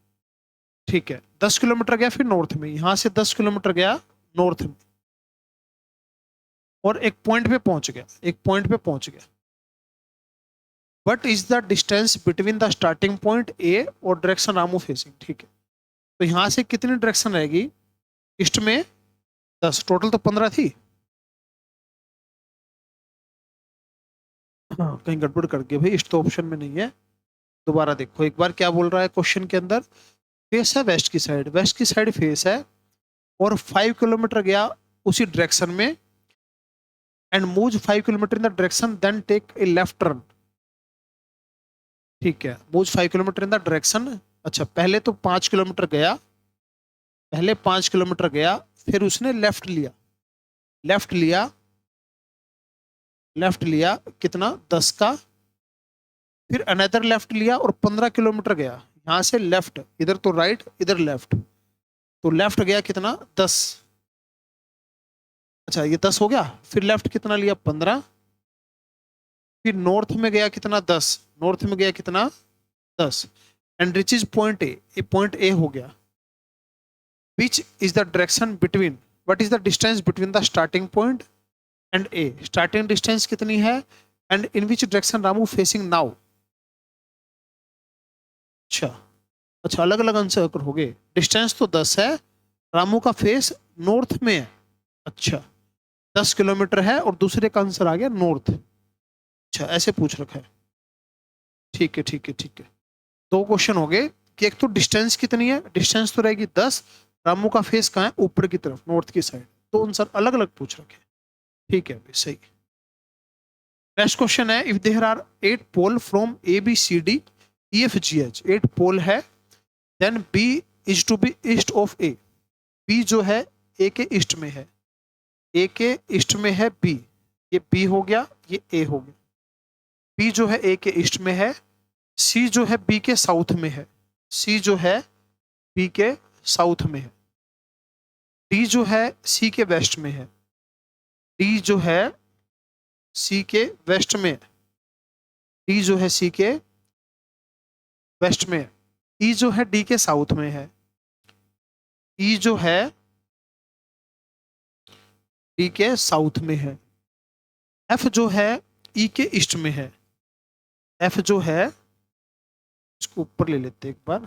ठीक है, 10 किलोमीटर गया फिर नॉर्थ में, यहां से 10 किलोमीटर गया नॉर्थ में, और एक पॉइंट पे पहुंच गया, एक पॉइंट पे पहुंच गया। What is the distance between the starting point A और डायरेक्शन रामू फेसिंग। ठीक है, तो यहां से कितनी डायरेक्शन रहेगी, ईस्ट में 10, टोटल तो 15 थी। हाँ कहीं गड़बड़ कर गया भाई, ईस्ट तो ऑप्शन में नहीं है। दोबारा देखो एक बार क्या बोल रहा है क्वेश्चन के अंदर, फेस है वेस्ट की साइड, वेस्ट की साइड फेस है, और 5 किलोमीटर गया उसी डायरेक्शन में, and move 5 kilometre in the direction, then take a left turn. ठीक है, move 5 kilometre in the direction. अच्छा पहले तो 5 किलोमीटर गया, पहले 5 किलोमीटर गया, फिर उसने लेफ्ट लिया, लेफ्ट लिया, लेफ्ट लिया कितना 10 का, फिर अनदर लेफ्ट लिया और 15 किलोमीटर गया, यहाँ से लेफ्ट, इधर तो राइट इधर लेफ्ट, तो लेफ्ट गया कितना 10। अच्छा ये 10 हो गया, फिर लेफ्ट कितना लिया 15, फिर नॉर्थ में गया कितना 10, नॉर्थ में गया कितना 10, एंड रिचेज पॉइंट ए, ये पॉइंट ए हो गया। Which is the direction between, what is the distance between the starting point and A, starting distance कितनी है, and in which direction Ramu facing now. अच्छा, अच्छा अलग अलग आंसर हो गए, डिस्टेंस तो 10 है, रामू का फेस नॉर्थ में है। अच्छा 10 किलोमीटर है और दूसरे का आंसर आ गया नॉर्थ। अच्छा ऐसे पूछ रखा है, ठीक है ठीक है ठीक है। दो क्वेश्चन हो गए कि एक तो डिस्टेंस कितनी है, डिस्टेंस तो रहेगी 10, रामू का फेस कहाँ है, ऊपर की तरफ नॉर्थ की साइड, तो आंसर अलग अलग पूछ रखे। ठीक है भाई सही। नेक्स्ट क्वेश्चन है, if there are 8 pole from A B C D E F G H, 8 pole है, then B is to be east of A, B जो है ए के ईस्ट में है, ए के ईस्ट में है बी, ये बी हो गया, ये ए हो गया, बी जो है ए के ईस्ट में है, सी जो है बी के साउथ में है, सी जो है बी के साउथ में है, डी जो है सी के वेस्ट में है, डी जो है सी के वेस्ट में है, डी जो है सी के वेस्ट में है, ई जो है डी के साउथ में है, ई जो है डी के साउथ में है, एफ जो है ई के ईस्ट में है, एफ जो है, इसको ऊपर ले लेते एक बार,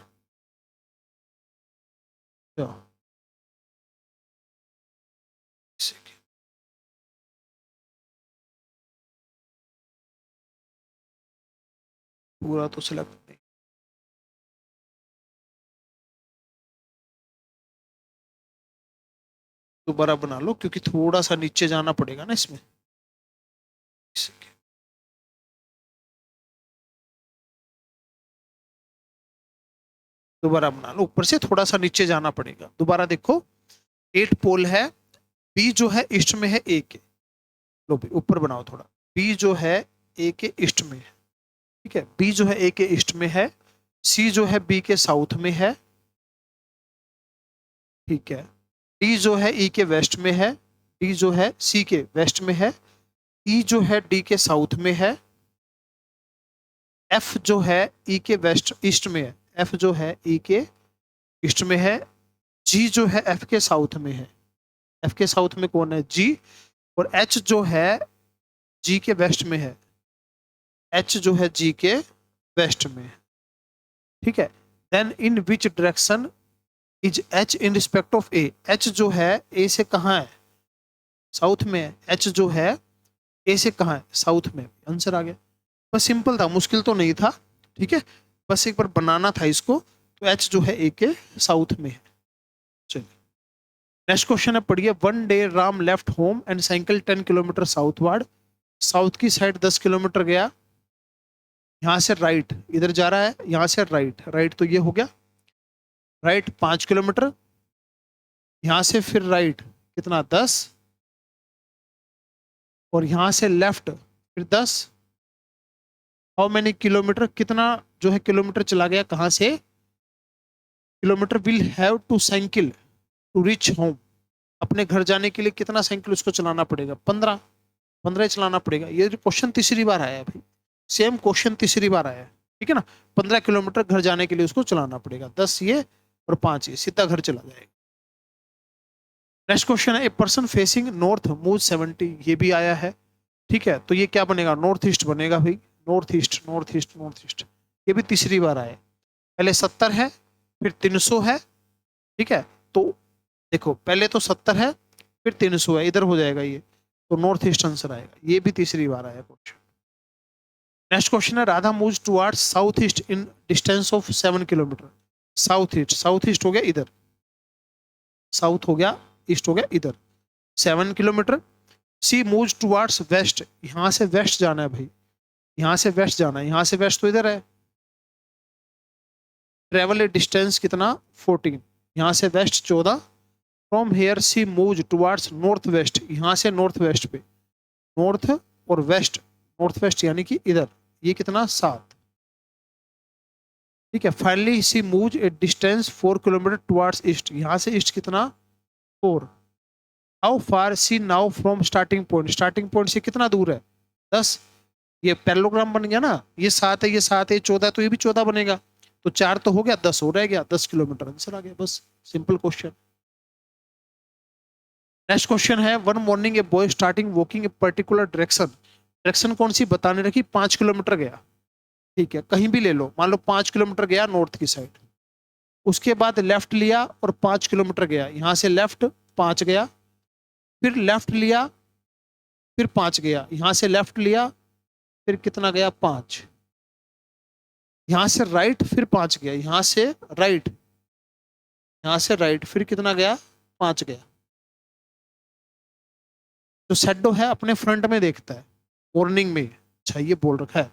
तो पूरा तो सिलेक्ट नहीं, दोबारा बना लो क्योंकि थोड़ा सा नीचे जाना पड़ेगा ना इसमें। दोबारा बना लो, ऊपर से थोड़ा सा नीचे जाना पड़ेगा। दोबारा देखो, 8 पोल है, बी जो है ईस्ट में है ए के, लो भाई ऊपर बनाओ थोड़ा, बी जो है ए के ईस्ट में है, ठीक है, बी जो है ए के ईस्ट में है, सी जो है बी के साउथ में है, ठीक है, डी जो है ई के वेस्ट में है, डी जो है सी के वेस्ट में है, ई जो है डी के साउथ में है, एफ जो है ई के वेस्ट ईस्ट में है, एफ जो है ई के ईस्ट में है, जी जो है एफ के साउथ में है, एफ के साउथ में कौन है, जी, और एच जो है जी के वेस्ट में है, एच जो है जी के वेस्ट में है, ठीक है। Then in which direction is H in respect of A, H जो है ए से कहाँ है, साउथ में है, एच जो है ए से कहाँ है, साउथ में, आंसर आ गया। बस सिंपल था, मुश्किल तो नहीं था, ठीक है, बस एक बार बनाना था इसको। तो एच जो है ए के साउथ में है। चलिए नेक्स्ट क्वेश्चन है, पढ़िए, one day Ram left home and cycle 10 kilometre southward, south की साइड 10 किलोमीटर गया, यहाँ से राइट इधर जा रहा है, यहाँ से राइट, राइट तो ये हो गया, राइट 5 किलोमीटर, यहाँ से फिर राइट कितना 10, और यहाँ से लेफ्ट फिर 10, हाउ मैनी किलोमीटर, कितना जो है किलोमीटर चला गया, कहाँ से, kilometre will have to cycle to reach home, अपने घर जाने के लिए कितना साइकिल उसको चलाना पड़ेगा, 15, 15 चलाना पड़ेगा। ये क्वेश्चन तीसरी बार आया है भाई, सेम क्वेश्चन तीसरी बार आया है, ठीक है ना, 15 किलोमीटर घर जाने के लिए उसको चलाना पड़ेगा, 10 ये और 5 ये, सीधा घर चला जाएगा। नेक्स्ट क्वेश्चन है, a person facing north move 70, ये भी आया है, ठीक है, तो ये क्या बनेगा, नॉर्थ ईस्ट बनेगा भाई, north east north east north east, ये भी तीसरी बार आया, पहले 70 है फिर 300 है, ठीक है, तो देखो पहले तो 70 है फिर 300 है, इधर हो जाएगा ये, तो नॉर्थ ईस्ट आंसर आएगा, ये भी तीसरी बार आया क्वेश्चन। नेक्स्ट क्वेश्चन है, Radha moves towards south east in distance of 7 kilometre, south east, south east हो गया इधर, साउथ हो गया, ईस्ट हो गया इधर, 7 किलोमीटर। सी मूव्स टुवर्ड्स वेस्ट, यहां से वेस्ट जाना है भाई, यहां से वेस्ट जाना है, यहां से वेस्ट तो इधर है, ट्रेवल डिस्टेंस कितना 14, यहाँ से west 14, from here C move towards north west, यहाँ से नॉर्थ वेस्ट पे, नॉर्थ और वेस्ट, नॉर्थ वेस्ट यानी कि इधर, ये कितना 7, ठीक है, finally C move a distance 4 kilometre towards east, यहाँ से ईस्ट कितना 4, how far C now from starting point, starting point से कितना दूर है 10, ये पैरेललोग्राम बन गया ना, ये 7 है, ये 7 है, 14 तो ये भी 14 बनेगा, तो 4 तो हो गया, 10 हो रह गया, 10 किलोमीटर आंसर आ गया, बस सिंपल क्वेश्चन। नेक्स्ट क्वेश्चन है, one morning a boy starting walking a particular direction, direction कौन सी बताने रखी, 5 किलोमीटर गया, ठीक है, कहीं भी ले लो, मान लो 5 किलोमीटर गया नॉर्थ की साइड, उसके बाद लेफ्ट लिया और 5 किलोमीटर गया, यहां से लेफ्ट 5 गया, फिर लेफ्ट लिया, फिर 5 गया, यहां से लेफ्ट लिया, फिर कितना गया 5, यहां से राइट फिर 5 गया, यहां से राइट, यहां से राइट फिर कितना गया 5 गया। जो शैडो है अपने फ्रंट में देखता है मॉर्निंग में, अच्छा ये बोल रखा है,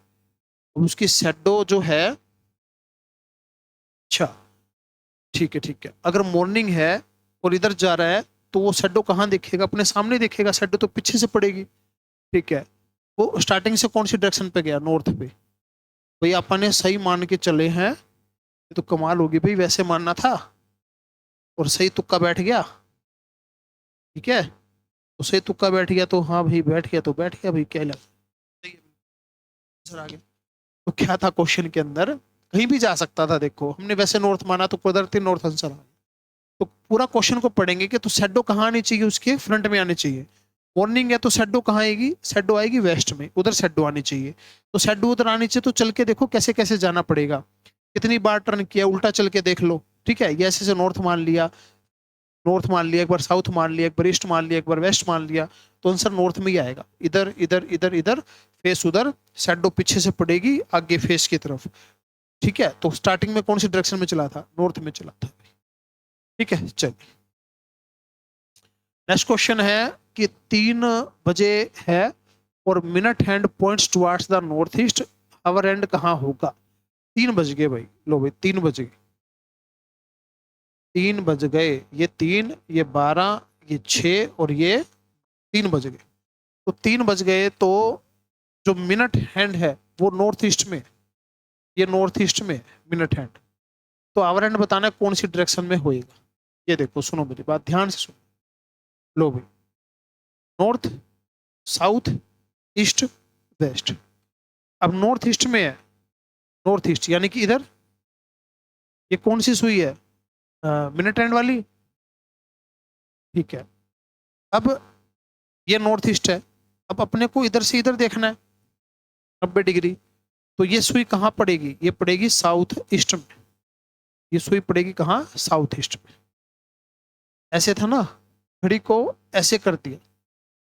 अब उसकी शैडो जो है, अच्छा ठीक है ठीक है, अगर मॉर्निंग है और इधर जा रहा है तो वो शैडो कहाँ देखेगा, अपने सामने देखेगा, शैडो तो पीछे से पड़ेगी, ठीक है, वो स्टार्टिंग से कौन सी डायरेक्शन पे गया, नॉर्थ पे, भाई अपन ने सही मान के चले हैं, ये तो कमाल होगी भाई, वैसे मानना था और सही तुक्का बैठ गया, ठीक है, तो सही तुक्का बैठ गया, तो हाँ भाई बैठ गया तो बैठ गया भाई, क्या लगा आंसर आ गया। तो क्या था क्वेश्चन के अंदर, कहीं भी जा सकता था, देखो हमने वैसे नॉर्थ माना तो कुदरती नॉर्थ आंसर आ गया। तो पूरा क्वेश्चन को पढ़ेंगे कि तो शैडो कहाँ आनी चाहिए, उसके फ्रंट में आनी चाहिए, मॉर्निंग है तो शैडो कहाँ आएगी, शैडो आएगी वेस्ट में, उधर शैडो आनी चाहिए, तो शैडो उधर आनी चाहिए, तो चल के देखो कैसे कैसे जाना पड़ेगा, कितनी बार टर्न किया, उल्टा चल के देख लो, ठीक है, ये ऐसे नॉर्थ मान लिया, नॉर्थ मान लिया, एक बार साउथ मान लिया, एक बार ईस्ट मान लिया, एक बार वेस्ट मान लिया, तो आंसर नॉर्थ में ही आएगा, इधर इधर इधर इधर, फेस उधर, शैडो पीछे से पड़ेगी आगे फेस की तरफ, ठीक है, तो स्टार्टिंग में कौन सी डायरेक्शन में चला था, नॉर्थ में चला था, ठीक है। चलिए नेक्स्ट क्वेश्चन है कि 3 बजे है और minute hand points towards the north east, our and कहाँ होगा, 3 बज गए भाई, लो भाई 3 बज गए, 3 बज गए, ये 3, ये 12, ये 6 और ये 3 बज गए। तो 3 बज गए तो जो मिनट हैंड है वो नॉर्थ ईस्ट में, ये नॉर्थ ईस्ट में मिनट हैंड। तो आवर हैंड बताना है कौन सी डायरेक्शन में होएगा। ये देखो, सुनो मेरी बात ध्यान से सुनो। लो भाई, नॉर्थ, साउथ, ईस्ट, वेस्ट। अब नॉर्थ ईस्ट में है, नॉर्थ ईस्ट यानी कि इधर, ये कौन सी सुई है, मिनट हैंड वाली, ठीक है। अब ये नॉर्थ ईस्ट है, अब अपने को इधर से इधर देखना है 90 डिग्री। तो ये सुई कहाँ पड़ेगी, ये पड़ेगी साउथ ईस्ट में। ये सुई पड़ेगी कहाँ, साउथ ईस्ट में। ऐसे था ना, घड़ी को ऐसे कर दिया,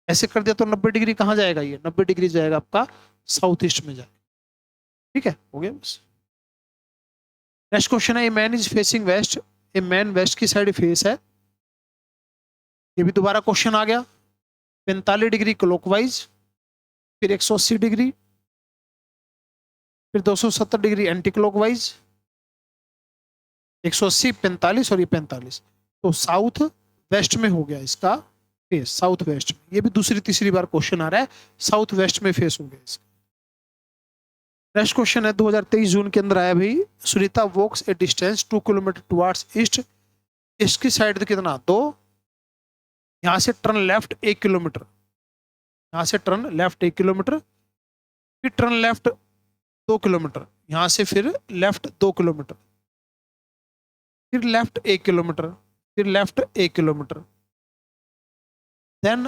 ऐसे कर दिया तो 90 डिग्री कहाँ जाएगा, ये 90 डिग्री जाएगा आपका साउथ ईस्ट में जाएगा। ठीक है, हो गया बस। नेक्स्ट क्वेश्चन है, a man is facing west, a man west की साइड फेस है। ये भी दोबारा क्वेश्चन आ गया। 45 डिग्री क्लॉकवाइज, फिर 180 डिग्री, फिर 270 डिग्री एंटी क्लॉकवाइज, 180, 45 और ये 45। तो साउथ वेस्ट में हो गया इसका फेस, साउथ वेस्ट में। ये भी दूसरी तीसरी बार क्वेश्चन आ रहा है, साउथ वेस्ट में फेस हो गया इसका। नेक्स्ट क्वेश्चन है 2023 जून के अंदर आया भाई। Sunita walks a distance 2 kilometre towards east, इसकी साइड कितना, 2। यहां से टर्न लेफ्ट 1 किलोमीटर, यहां से टर्न लेफ्ट 1 किलोमीटर, फिर टर्न लेफ्ट 2 किलोमीटर, यहां से फिर लेफ्ट 2 किलोमीटर, फिर लेफ्ट 1 किलोमीटर, फिर left 1 kilometre. Then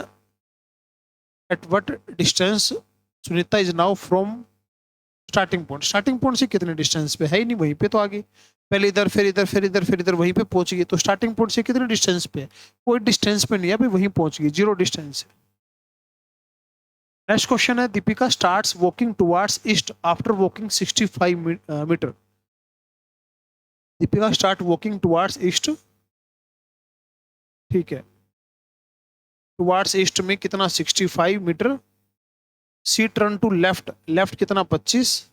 at what distance Sunita is now from starting point. Starting point से कितने डिस्टेंस पे है ही नहीं, वहीं पे तो आ गई। पहले इधर, फिर इधर, फिर इधर, फिर इधर, वहीं पे पहुंच गई। तो स्टार्टिंग पॉइंट से कितने डिस्टेंस पे है, कोई डिस्टेंस पे नहीं है भाई, वहीं पहुंच गई, 0 डिस्टेंस है। नेक्स्ट क्वेश्चन है, Deepika starts walking towards east after walking 65 metre. Deepika start walking towards east, ठीक है, टुवर्ड्स ईस्ट में कितना 65 metre. She turn to left, left कितना 25,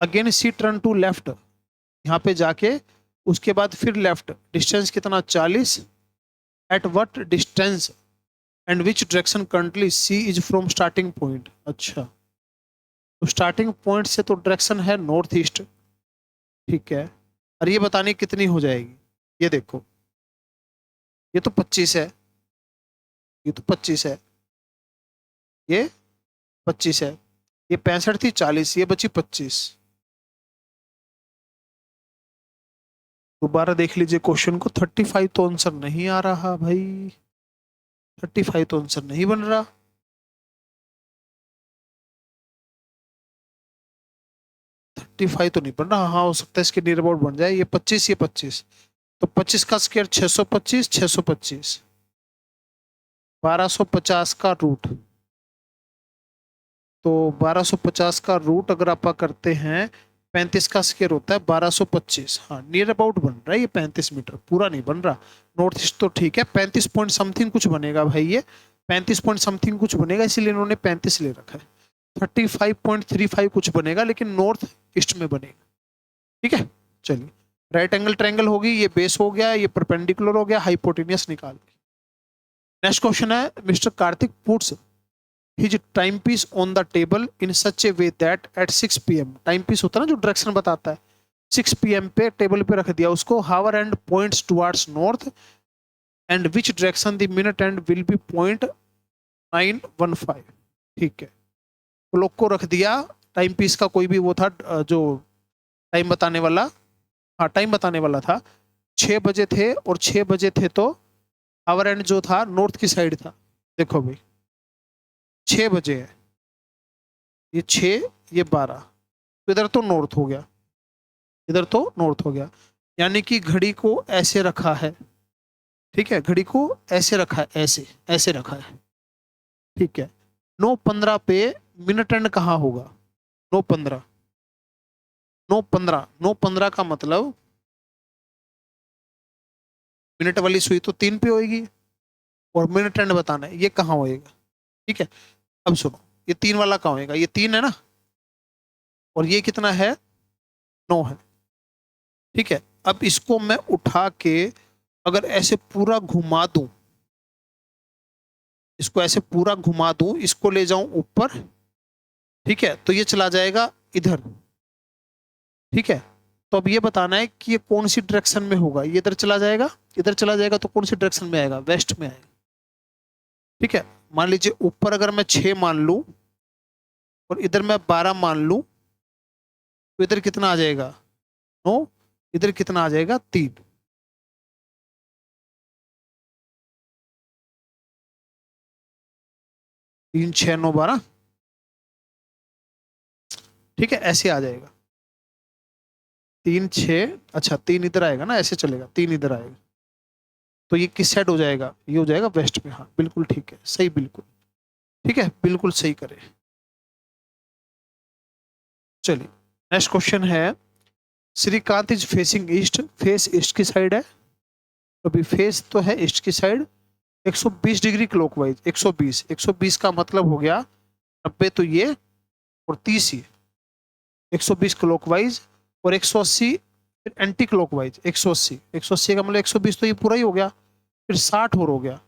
again she turn to left, यहाँ पे जाके उसके बाद फिर लेफ्ट, डिस्टेंस कितना 40। At what distance and which direction currently she is from starting point. अच्छा, तो स्टार्टिंग पॉइंट से तो डायरेक्शन है नॉर्थ ईस्ट, ठीक है। और ये बताने कितनी हो जाएगी, ये देखो, ये तो 25 है, ये तो 25 है, ये 25 है, ये 65 थी 40, ये बची 25। दोबारा देख लीजिए क्वेश्चन को। 35 तो आंसर नहीं आ रहा भाई, 35 तो आंसर नहीं बन रहा। 35 तो नहीं बन रहा, हाँ हो सकता है इसके नियर अबाउट बन जाए। ये 25, ये 25, तो 25 का स्क्वायर 625, 625, 1250 का रूट। तो 1250 का रूट अगर आप करते हैं, 35 का स्क्वायर होता है 1225। हाँ, नियर अबाउट बन रहा है ये 35 मीटर, पूरा नहीं बन रहा। नॉर्थ ईस्ट तो ठीक है, 35 पॉइंट समथिंग कुछ बनेगा भाई, ये 35 पॉइंट समथिंग कुछ बनेगा, इसीलिए इन्होंने 35 ले रखा है। 35.35 कुछ बनेगा, लेकिन नॉर्थ ईस्ट में बनेगा। ठीक है, चलिए। राइट एंगल ट्रायंगल होगी, ये बेस हो गया, ये परपेंडिकुलर हो गया, हाइपोटेनियस निकाल। नेक्स्ट क्वेश्चन है, mister Kartik puts his time piece on the table in such a way that at 6 PM, time piece होता है ना जो डायरेक्शन बताता है, 6 PM पे टेबल पे रख दिया उसको। Hour hand points towards north and which direction the minute hand will be 0.915। ठीक है, क्लॉक को रख दिया, टाइम पीस का कोई भी वो था जो टाइम बताने वाला, हाँ टाइम बताने वाला था, 6 बजे थे, और 6 बजे थे तो आवर एंड जो था नॉर्थ की साइड था। देखो भाई 6 बजे है, ये 6, ये 12, तो इधर तो नॉर्थ हो गया, इधर तो नॉर्थ हो गया, यानी कि घड़ी को ऐसे रखा है। ठीक है, घड़ी को ऐसे रखा है, ऐसे ऐसे रखा है। ठीक है, 9:15 पे मिनट एंड कहाँ होगा, 9:15, 9:15, 9:15 का मतलब मिनट वाली सुई तो 3 पे होगी, और मिनट एंड बताना है ये कहाँ होएगा। ठीक है, अब सुनो, ये 3 वाला कहाँ होएगा, ये 3 है ना, और ये कितना है, 9 है। ठीक है, अब इसको मैं उठा के अगर ऐसे पूरा घुमा दूं, इसको ऐसे पूरा घुमा दूं, इसको ले जाऊं ऊपर, ठीक है, तो ये चला जाएगा इधर, ठीक है। तो अब ये बताना है कि ये कौन सी डायरेक्शन में होगा। ये इधर चला जाएगा, इधर चला जाएगा, तो कौन सी डायरेक्शन में आएगा, वेस्ट में आएगा, ठीक है। मान लीजिए ऊपर अगर मैं 6 मान लूं और इधर मैं 12 मान लूं, तो इधर कितना आ जाएगा 9, इधर कितना आ जाएगा 3। 3 6 9 12, ठीक है, ऐसे आ जाएगा 3 6, अच्छा 3 इधर आएगा ना, ऐसे चलेगा, 3 इधर आएगा, तो ये किस साइड हो जाएगा, ये हो जाएगा वेस्ट में। हाँ बिल्कुल ठीक है, सही, बिल्कुल ठीक है, बिल्कुल सही करे। चलिए नेक्स्ट क्वेश्चन है, Shrikant is facing east, face east की साइड है, तो अभी फेस तो है ईस्ट की साइड, 120 डिग्री क्लॉकवाइज, 120, 120 का मतलब हो गया 90, तो ये और 30 ये, 120 क्लॉकवाइज और 180 फिर एंटी क्लॉकवाइज, 180, 180 का मतलब 120, तो ये पूरा ही हो गया, फिर 60 और हो गया,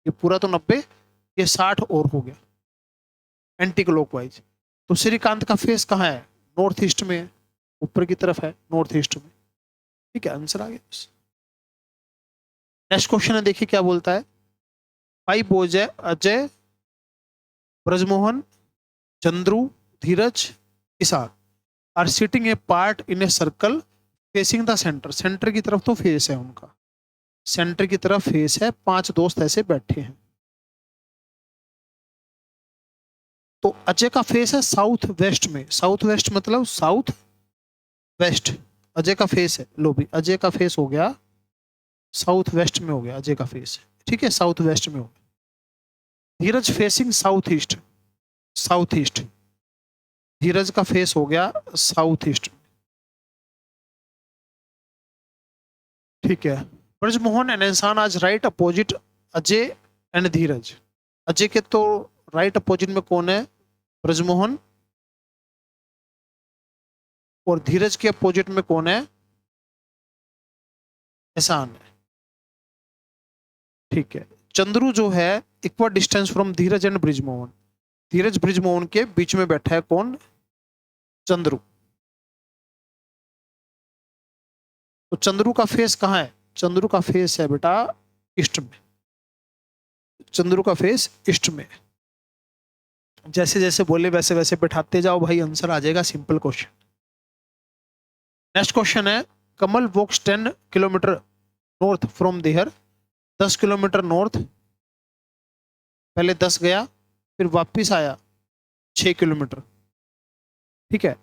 ये पूरा तो 90, ये 60 और हो गया एंटी क्लॉकवाइज। तो श्रीकांत का फेस कहाँ है, नॉर्थ ईस्ट में, ऊपर की तरफ है नॉर्थ ईस्ट में, ठीक है, आंसर आ गया। नेक्स्ट क्वेश्चन है, देखिए क्या बोलता है, 5 बॉयज है, Ajay, Brijmohan, Chandru, Dheeraj, Kisan are sitting apart in a circle facing the centre, centre की तरफ तो फेस है उनका, सेंटर की तरफ फेस है, 5 दोस्त ऐसे बैठे हैं। तो अजय का फेस है साउथ वेस्ट में, साउथ वेस्ट मतलब साउथ वेस्ट, अजय का फेस है, लो भी अजय का फेस हो गया साउथ वेस्ट में, हो गया अजय का फेस, ठीक है, साउथ वेस्ट में हो गया। Dheeraj facing south east, south east, Dheeraj का फेस हो गया साउथ ईस्ट, ठीक है। ब्रजमोहन एंड इंसान आज राइट अपोजिट अजय एंड धीरज, अजय के तो राइट अपोजिट में कौन है, ब्रजमोहन, और धीरज के अपोजिट में कौन है, एहसान है, ठीक है। चंद्रू जो है equal distance from Dheeraj and Brijmohan, Dheeraj Brijmohan के बीच में बैठा है कौन, चंद्रू। तो चंद्रू का फेस कहाँ है, चंद्रू का फेस है बेटा ईस्ट में, चंद्रू का फेस ईस्ट में। जैसे जैसे बोले वैसे वैसे बैठाते जाओ भाई, आंसर आ जाएगा, सिंपल क्वेश्चन। नेक्स्ट क्वेश्चन है, कमल वॉक्स 10 kilometre north from there, 10 kilometre north, पहले 10 गया फिर वापिस आया 6 किलोमीटर, ठीक है,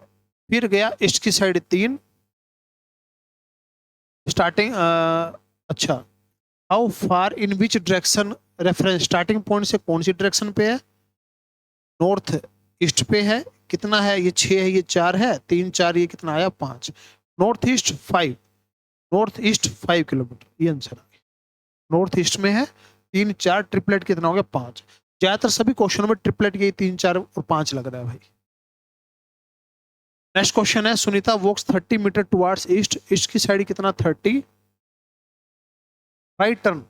फिर गया ईस्ट की साइड 3, स्टार्टिंग अच्छा, how far in which direction reference, starting point से कौन सी डायरेक्शन पे है, नॉर्थ ईस्ट पे है, कितना है, ये 6 है, ये 4 है, 3 4, ये कितना आया 5, north east 5, north east 5 kilometre, ये आंसर आ गया, नॉर्थ ईस्ट में है 3 4, ट्रिपलेट कितना हो गया 5, ज्यादातर सभी क्वेश्चनों में ट्रिपलेट यही 3 4 और 5 लग रहा है भाई। नेक्स्ट क्वेश्चन है, सुनीता वॉक्स 30 मीटर टुवर्ड्स ईस्ट, ईस्ट की साइड कितना 30, right turn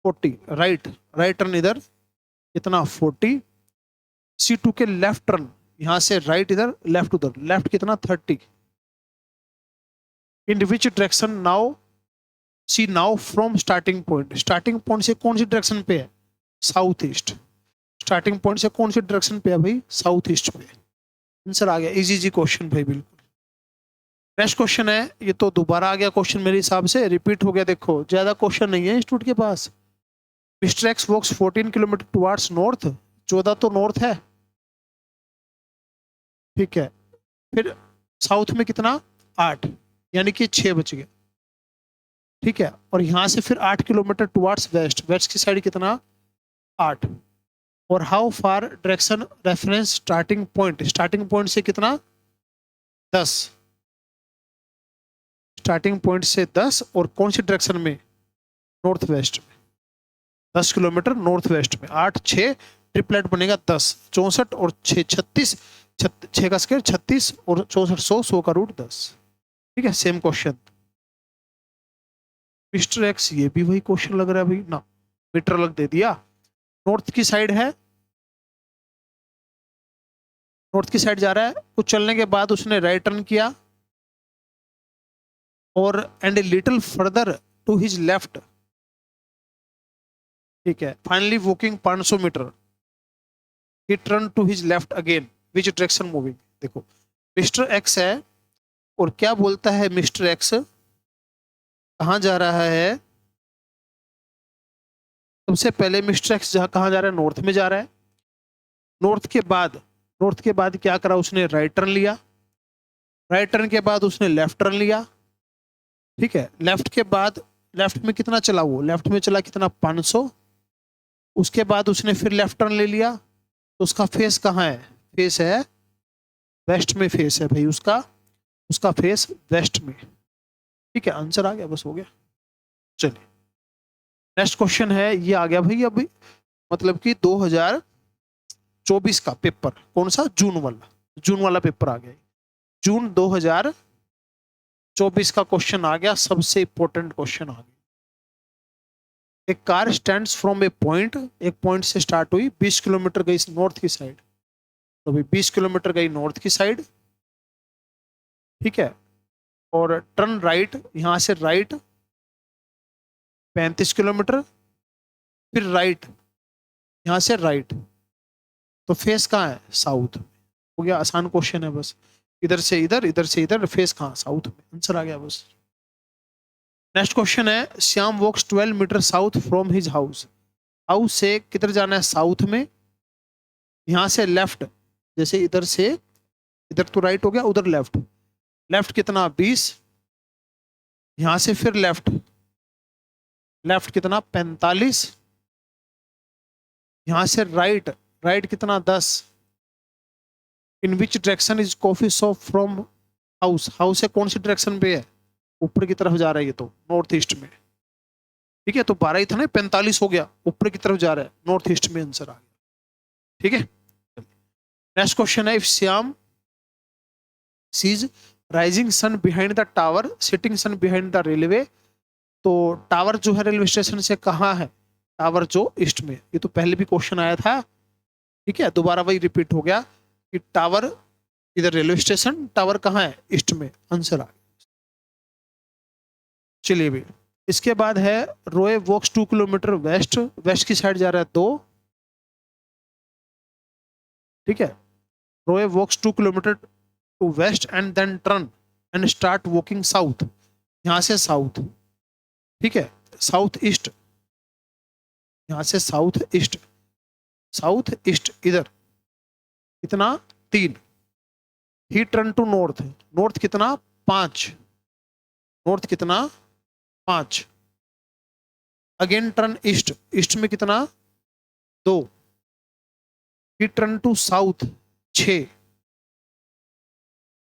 40, right right turn इधर कितना 40, C2 के लेफ्ट टर्न, यहां से राइट इधर, लेफ्ट उधर, लेफ्ट कितना 30, in which direction now, C now from starting point, starting point से कौन सी डायरेक्शन पे है, साउथ ईस्ट, स्टार्टिंग पॉइंट से कौन सी डायरेक्शन पे है भाई, साउथ ईस्ट पे, आंसर आ गया, इजी जी क्वेश्चन भाई बिल्कुल। नेक्स्ट क्वेश्चन है, ये तो दोबारा आ गया क्वेश्चन, मेरे हिसाब से रिपीट हो गया, देखो ज्यादा क्वेश्चन नहीं है इंस्टीट्यूट के पास। मिस्टर एक्स वॉक्स 14 किलोमीटर टुवर्ड्स नॉर्थ, 14 तो नॉर्थ है, ठीक है, फिर साउथ में कितना 8, यानी कि 6 बच गए, ठीक है, और यहां से फिर 8 किलोमीटर टुवर्ड्स वेस्ट, वेस्ट की साइड कितना 8, और how far direction reference starting point, starting point से कितना 10, स्टार्टिंग पॉइंट से 10, और कौन सी डायरेक्शन में, नॉर्थ वेस्ट में, 10 किलोमीटर नॉर्थ वेस्ट में, 8 6 ट्रिपलेट बनेगा 10, 64 और 6 36, 6 का स्क्वायर 36 और 64 100 100 का रूट 10, ठीक है, सेम क्वेश्चन। मिस्टर एक्स, ये भी वही क्वेश्चन लग रहा है भाई ना, मीटर अलग दे दिया। नॉर्थ की साइड है, नॉर्थ की साइड जा रहा है, कुछ चलने के बाद उसने राइट टर्न किया और and a little further to his left, ठीक है, finally walking 500 metre, he turn to his left again, which direction moving. देखो मिस्टर एक्स है और क्या बोलता है मिस्टर एक्स, कहाँ जा रहा है, सबसे पहले मिस्टर एक्स जहाँ कहाँ जा रहा है, नॉर्थ में जा रहा है। नॉर्थ के बाद, नॉर्थ के बाद क्या करा उसने, राइट टर्न लिया, राइट टर्न के बाद उसने लेफ्ट टर्न लिया, ठीक है, लेफ्ट के बाद लेफ्ट में कितना चला, वो लेफ्ट में चला कितना 500, उसके बाद उसने फिर लेफ्ट टर्न ले लिया, तो उसका फेस कहाँ है, फेस है वेस्ट में, फेस है भाई उसका, उसका फेस वेस्ट में, ठीक है, आंसर आ गया, बस हो गया। चलिए नेक्स्ट क्वेश्चन है, ये आ गया भाई अभी, मतलब कि 2024 का पेपर, कौन सा, जून वाला, जून वाला पेपर आ गया, जून 2024 का क्वेश्चन आ गया, सबसे इंपॉर्टेंट क्वेश्चन आ गया। एक car stands from a point, एक पॉइंट से स्टार्ट हुई, 20 किलोमीटर गई नॉर्थ की साइड, तो भाई 20 किलोमीटर गई नॉर्थ की साइड, ठीक है, और टर्न राइट, यहां से राइट 35 किलोमीटर, फिर राइट, यहां से राइट, तो फेस कहाँ है, साउथ, हो गया, आसान क्वेश्चन है बस, इधर से इधर, इधर से इधर, फेस कहाँ, साउथ में, आंसर आ गया बस। नेक्स्ट क्वेश्चन है, Shyam walks 12 metre south from his house, house से किधर जाना है, साउथ में, यहां से लेफ्ट, जैसे इधर से इधर तो राइट हो गया, उधर लेफ्ट, लेफ्ट कितना 20, यहां से फिर लेफ्ट, लेफ्ट कितना 45, यहां से राइट, राइट कितना 10, in which direction is coffee shop from house, house से कौन सी डायरेक्शन पे है, ऊपर की तरफ जा रहा है, ये तो नॉर्थ ईस्ट में, ठीक है, तो 12 ही था ना, 45 हो गया, ऊपर की तरफ जा रहा है, नॉर्थ ईस्ट में आंसर आ गया, ठीक है। नेक्स्ट क्वेश्चन है, if Shyam sees rising sun behind the tower, sitting sun behind the railway, तो टावर जो है रेलवे स्टेशन से कहाँ है, टावर जो ईस्ट में, ये तो पहले भी क्वेश्चन आया था, ठीक है, दोबारा वही रिपीट हो गया कि टावर इधर रेलवे स्टेशन, टावर कहाँ है, ईस्ट में, आंसर आ गया। चलिए भी, इसके बाद है, Roy walks 2 kilometre west, west की साइड जा रहा है 2, ठीक है, Roy walks 2 kilometre to west and then turn and start walking south, यहां से साउथ, ठीक है, साउथ ईस्ट, यहां से साउथ ईस्ट, साउथ ईस्ट इधर कितना 3, he turn to north, north कितना 5, नॉर्थ कितना 5, अगेन टर्न ईस्ट, ईस्ट में कितना 2, he turn to south 6,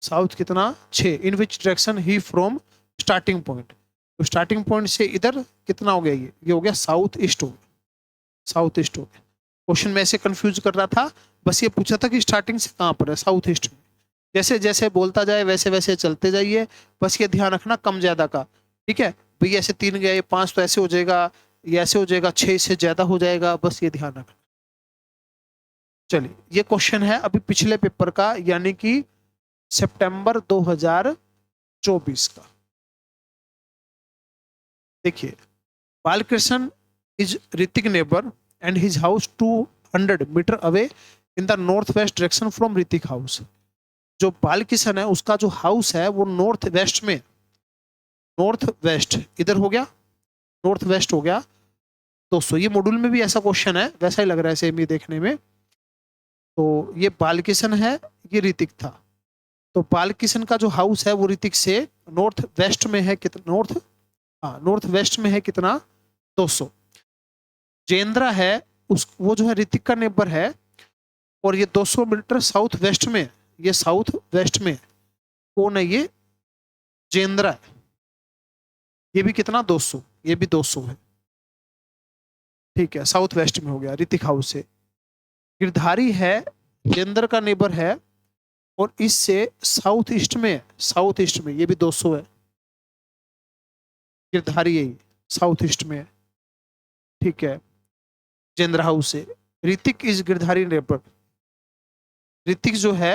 south कितना 6, in which direction he from starting point, तो स्टार्टिंग पॉइंट से इधर कितना हो गया, ये हो गया साउथ ईस्ट, हो गया साउथ ईस्ट हो गया। क्वेश्चन में ऐसे कंफ्यूज कर रहा था, बस ये पूछा था कि स्टार्टिंग से कहाँ पर है, साउथ ईस्ट में, जैसे जैसे बोलता जाए वैसे वैसे चलते जाइए, बस ये ध्यान रखना कम ज्यादा का, ठीक है भैया, ऐसे 3 गया, ये 5 तो ऐसे हो जाएगा, ये ऐसे हो जाएगा, 6 से ज्यादा हो जाएगा, बस ये ध्यान रखना। चलिए ये क्वेश्चन है अभी पिछले पेपर का, यानी कि सितंबर 2024 का। देखिए, Balakrishna is Hrithik neighbour and his house 200 metre away in the north west direction from Hrithik house, जो बालकिशन है उसका जो हाउस है वो नॉर्थ वेस्ट में, नॉर्थ वेस्ट इधर हो गया, नॉर्थ वेस्ट हो गया दोस्तों, ये मॉड्यूल में भी ऐसा क्वेश्चन है, वैसा ही लग रहा है सेम ही देखने में, तो ये बालकिशन है, ये ऋतिक था, तो बालकिशन का जो हाउस है वो ऋतिक से नॉर्थ वेस्ट में है, कितना नॉर्थ, हाँ नॉर्थ वेस्ट में है कितना 200, जेंद्रा है उस, वो जो है ऋतिक का नेबर है, और ये 200 मीटर साउथ वेस्ट में, ये साउथ वेस्ट में कौन है, ये जेंद्रा है, ये भी कितना 200, ये भी 200 है, ठीक है, साउथ वेस्ट में हो गया ऋतिक हाउस से। गिरधारी है, जेंद्र का नेबर है, और इससे साउथ ईस्ट में, साउथ ईस्ट में ये भी 200 है, गिरधारी है, साउथ ईस्ट में है, ठीक है। जेंद्रा हाउस है। ऋतिक इज गिरधारी नेबर, ऋतिक जो है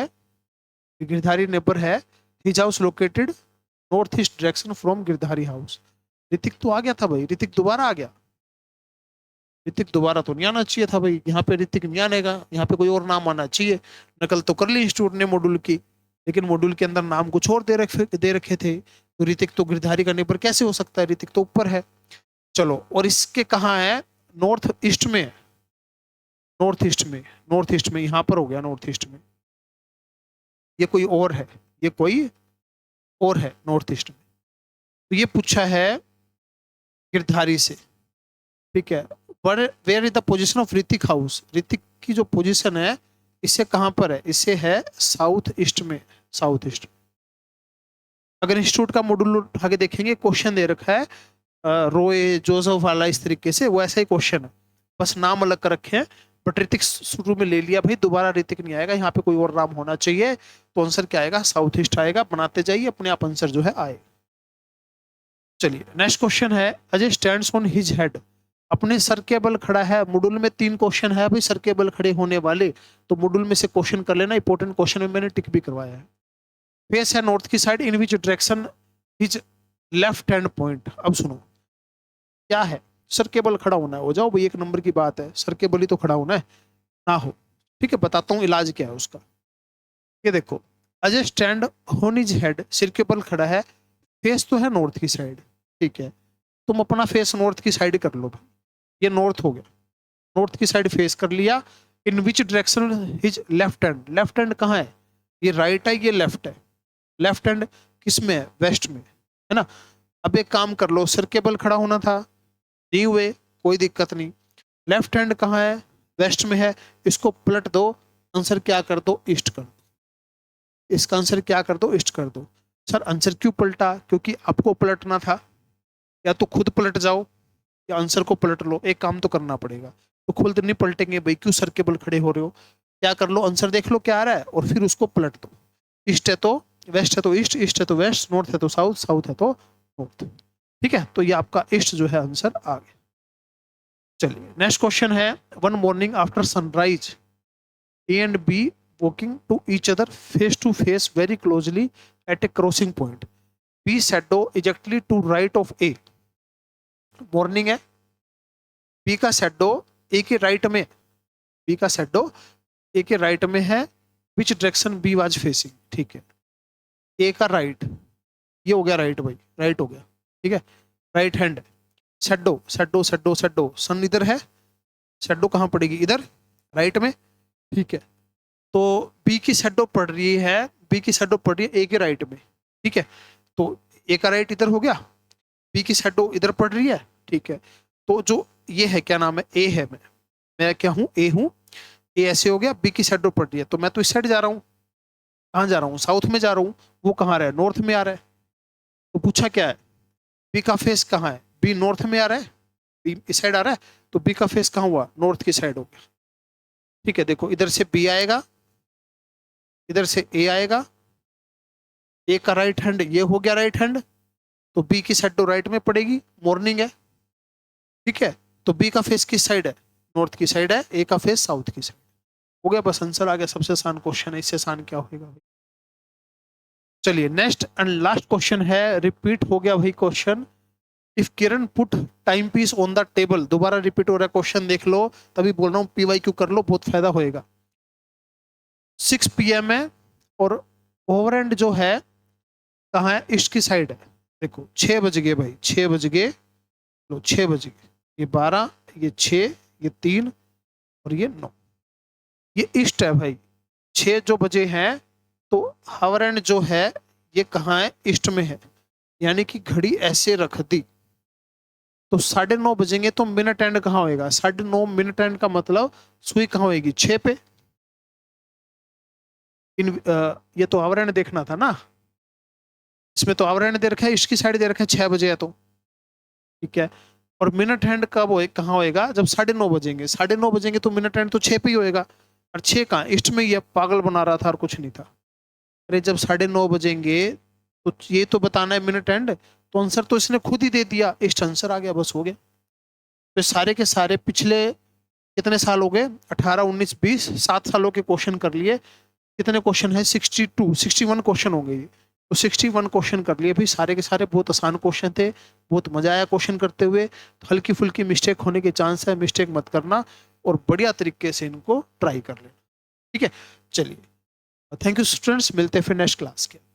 गिरधारी नेबर है। His house located north east direction from Girdhari house. Hrithik तो आ गया था भाई, ऋतिक दोबारा आ गया, ऋतिक दोबारा तो नहीं आना चाहिए था भाई, यहाँ पे ऋतिक नहीं आनेगा, यहाँ पे कोई और नाम आना चाहिए। नकल तो कर ली इंस्टीट्यूट ने मॉड्यूल की, लेकिन मॉड्यूल के अंदर नाम कुछ और दे रखे थे, तो ऋतिक तो गिरधारी का नेबर कैसे हो सकता है, ऋतिक तो ऊपर है। चलो, और इसके कहाँ है, नॉर्थ ईस्ट में, नॉर्थ ईस्ट में, नॉर्थ ईस्ट में यहाँ पर हो गया, नॉर्थ ईस्ट में। ये कोई और है, ये कोई और है नॉर्थ ईस्ट में। तो ये पूछा है गिरधारी से, ठीक है। Where is the position of Hrithik house, Hrithik की जो पोजीशन है इसे कहां पर है, इसे है साउथ ईस्ट में, साउथ ईस्ट। अगर इंस्टीट्यूट का मॉड्यूल उठा के देखेंगे, क्वेश्चन दे रखा है रोए जोसेफ वाला, इस तरीके से वैसा ही क्वेश्चन है, बस नाम अलग कर रखे हैं। बट ऋतिक शुरू में ले लिया भाई, दोबारा ऋतिक नहीं आएगा, यहाँ पे कोई और नाम होना चाहिए, तो आंसर क्या आएगा, साउथ ईस्ट आएगा। बनाते जाइए, अपने आप आंसर जो है आए। चलिए नेक्स्ट क्वेश्चन है, Ajay stands on his head, अपने सर के बल खड़ा है। मॉड्यूल में 3 क्वेश्चन है भाई सर के बल खड़े होने वाले, तो मॉड्यूल में से क्वेश्चन कर लेना, इंपॉर्टेंट क्वेश्चन में मैंने टिक भी करवाया है। फेस है नॉर्थ की side, in which direction his left hand point. अब सुनो क्या है, सर के बल खड़ा होना है, हो जाओ भाई, 1 नंबर की बात है, सर के बल ही तो खड़ा होना है ना हो, ठीक है। बताता हूँ इलाज क्या है उसका। ये देखो, Ajay stand on his head, सिर के बल खड़ा है, फेस तो है नॉर्थ की साइड, ठीक है। तुम अपना फेस नॉर्थ की साइड कर लो भाई, ये नॉर्थ हो गया, नॉर्थ की साइड फेस कर लिया। In which direction his left hand, left hand कहाँ है, ये राइट है, ये लेफ्ट है, लेफ्ट हैंड किस में है, वेस्ट में, है ना। अब एक काम कर लो, सर के बल खड़ा होना था, दी हुए, कोई दिक्कत नहीं। लेफ्ट हैंड कहाँ है, वेस्ट में है, इसको पलट दो, आंसर क्या कर दो, ईस्ट कर दो। इसका आंसर क्या कर दो, ईस्ट कर दो। सर आंसर क्यों पलटा, क्योंकि आपको पलटना था, या तो खुद पलट जाओ या आंसर को पलट लो, एक काम तो करना पड़ेगा। तो खुद नहीं पलटेंगे भाई, क्यों सर के बल खड़े हो रहे हो, क्या कर लो, आंसर देख लो क्या आ रहा है और फिर उसको पलट दो। ईस्ट है तो वेस्ट है तो ईस्ट, ईस्ट है तो वेस्ट, नॉर्थ है तो साउथ, साउथ है तो नॉर्थ, ठीक है। तो ये आपका ईस्ट जो है आंसर आ गया। चलिए नेक्स्ट क्वेश्चन है, one morning after sunrise A and B walking to each other face to face very closely at a crossing point, B shadow exactly to right of A. Morning है, B का shadow A के right में, B का shadow A के right में है, which direction B was facing, ठीक है। ए का राइट, ये हो गया राइट भाई, राइट हो गया, ठीक है, right hand. Shadow shadow shadow shadow, sun इधर है, शैडो कहाँ पड़ेगी, इधर राइट में, ठीक है। तो बी की शैडो पड़ रही है, बी की शैडो पड़ रही है ए के राइट में, ठीक है। तो ए का राइट इधर हो गया, बी की शैडो इधर पड़ रही है, ठीक है। तो जो ये है, क्या नाम है, ए है, मैं क्या हूँ, ए हूँ, ए ऐसे हो गया, बी की शैडो पड़ रही है, तो मैं तो इस साइड जा रहा हूँ, कहाँ जा रहा हूँ, साउथ में जा रहा हूँ, वो कहाँ रहा है, नॉर्थ में आ रहा है। तो पूछा क्या है, बी का फेस कहाँ है, बी नॉर्थ में आ रहा है, बी इस साइड आ रहा है, तो बी का फेस कहाँ हुआ, नॉर्थ की साइड हो गया, ठीक है। देखो इधर से बी आएगा, इधर से ए आएगा, ए का राइट हैंड ये हो गया राइट हैंड, तो बी की शैडो राइट में पड़ेगी, मॉर्निंग है, ठीक है। तो बी का फेस किस साइड है, नॉर्थ की साइड है, ए का फेस साउथ की साइड, हो गया, बस आंसर आ गया। सबसे आसान क्वेश्चन है, इससे आसान क्या होगा। चलिए नेक्स्ट एंड लास्ट क्वेश्चन है, रिपीट हो गया वही question, if Kiran put time piece on the table, दोबारा रिपीट हो रहा है क्वेश्चन, देख लो, तभी बोल रहा हूँ PYQ कर लो, बहुत फायदा होएगा। 6 PM है और ओवरएंड जो है कहाँ है, ईस्ट की साइड है। देखो 6 बज गए भाई, 6 बज गए, लो 6 बज गए, ये 12, ये 6, ये 3 और ये 9, ये ईस्ट है भाई। 6 जो बजे हैं, तो हावर एंड जो है ये कहाँ है, ईस्ट में है, यानी कि घड़ी ऐसे रख दी, तो 9:30 बजेंगे, तो मिनट एंड कहाँ होएगा, 9:30 मिनट एंड का मतलब सुई कहाँ होएगी, 6 पे। ये तो आवर एंड देखना था ना, इसमें तो आवर एंड दे रखा है, इसकी साइड दे रखा है 6 बजे है, तो ठीक है। और मिनट हैंड कब होए, कहाँ होएगा, जब 9:30 बजेंगे, 9:30 बजेंगे तो मिनट हैंड तो 6 पे ही होएगा, और 6 कहाँ, ईस्ट में, ये पागल बना रहा था और कुछ नहीं था। अरे जब 9:30 बजेंगे तो ये तो बताना है मिनट हैंड, तो आंसर तो इसने खुद ही दे दिया, इस्ट आंसर आ गया, बस हो गया। तो सारे के सारे पिछले कितने साल हो गए, 18, 19, 20, 7 सालों के क्वेश्चन कर लिए। कितने क्वेश्चन है, 62, 61 क्वेश्चन हो गए। तो 61 क्वेश्चन कर लिए भाई, सारे के सारे बहुत आसान क्वेश्चन थे, बहुत मजा आया क्वेश्चन करते हुए। तो हल्की फुल्की मिस्टेक होने के चांस है, मिस्टेक मत करना और बढ़िया तरीके से इनको ट्राई कर लेना। ठीक है, चलिए, थैंक यू स्टूडेंट्स, मिलते हैं फिर नेक्स्ट क्लास के।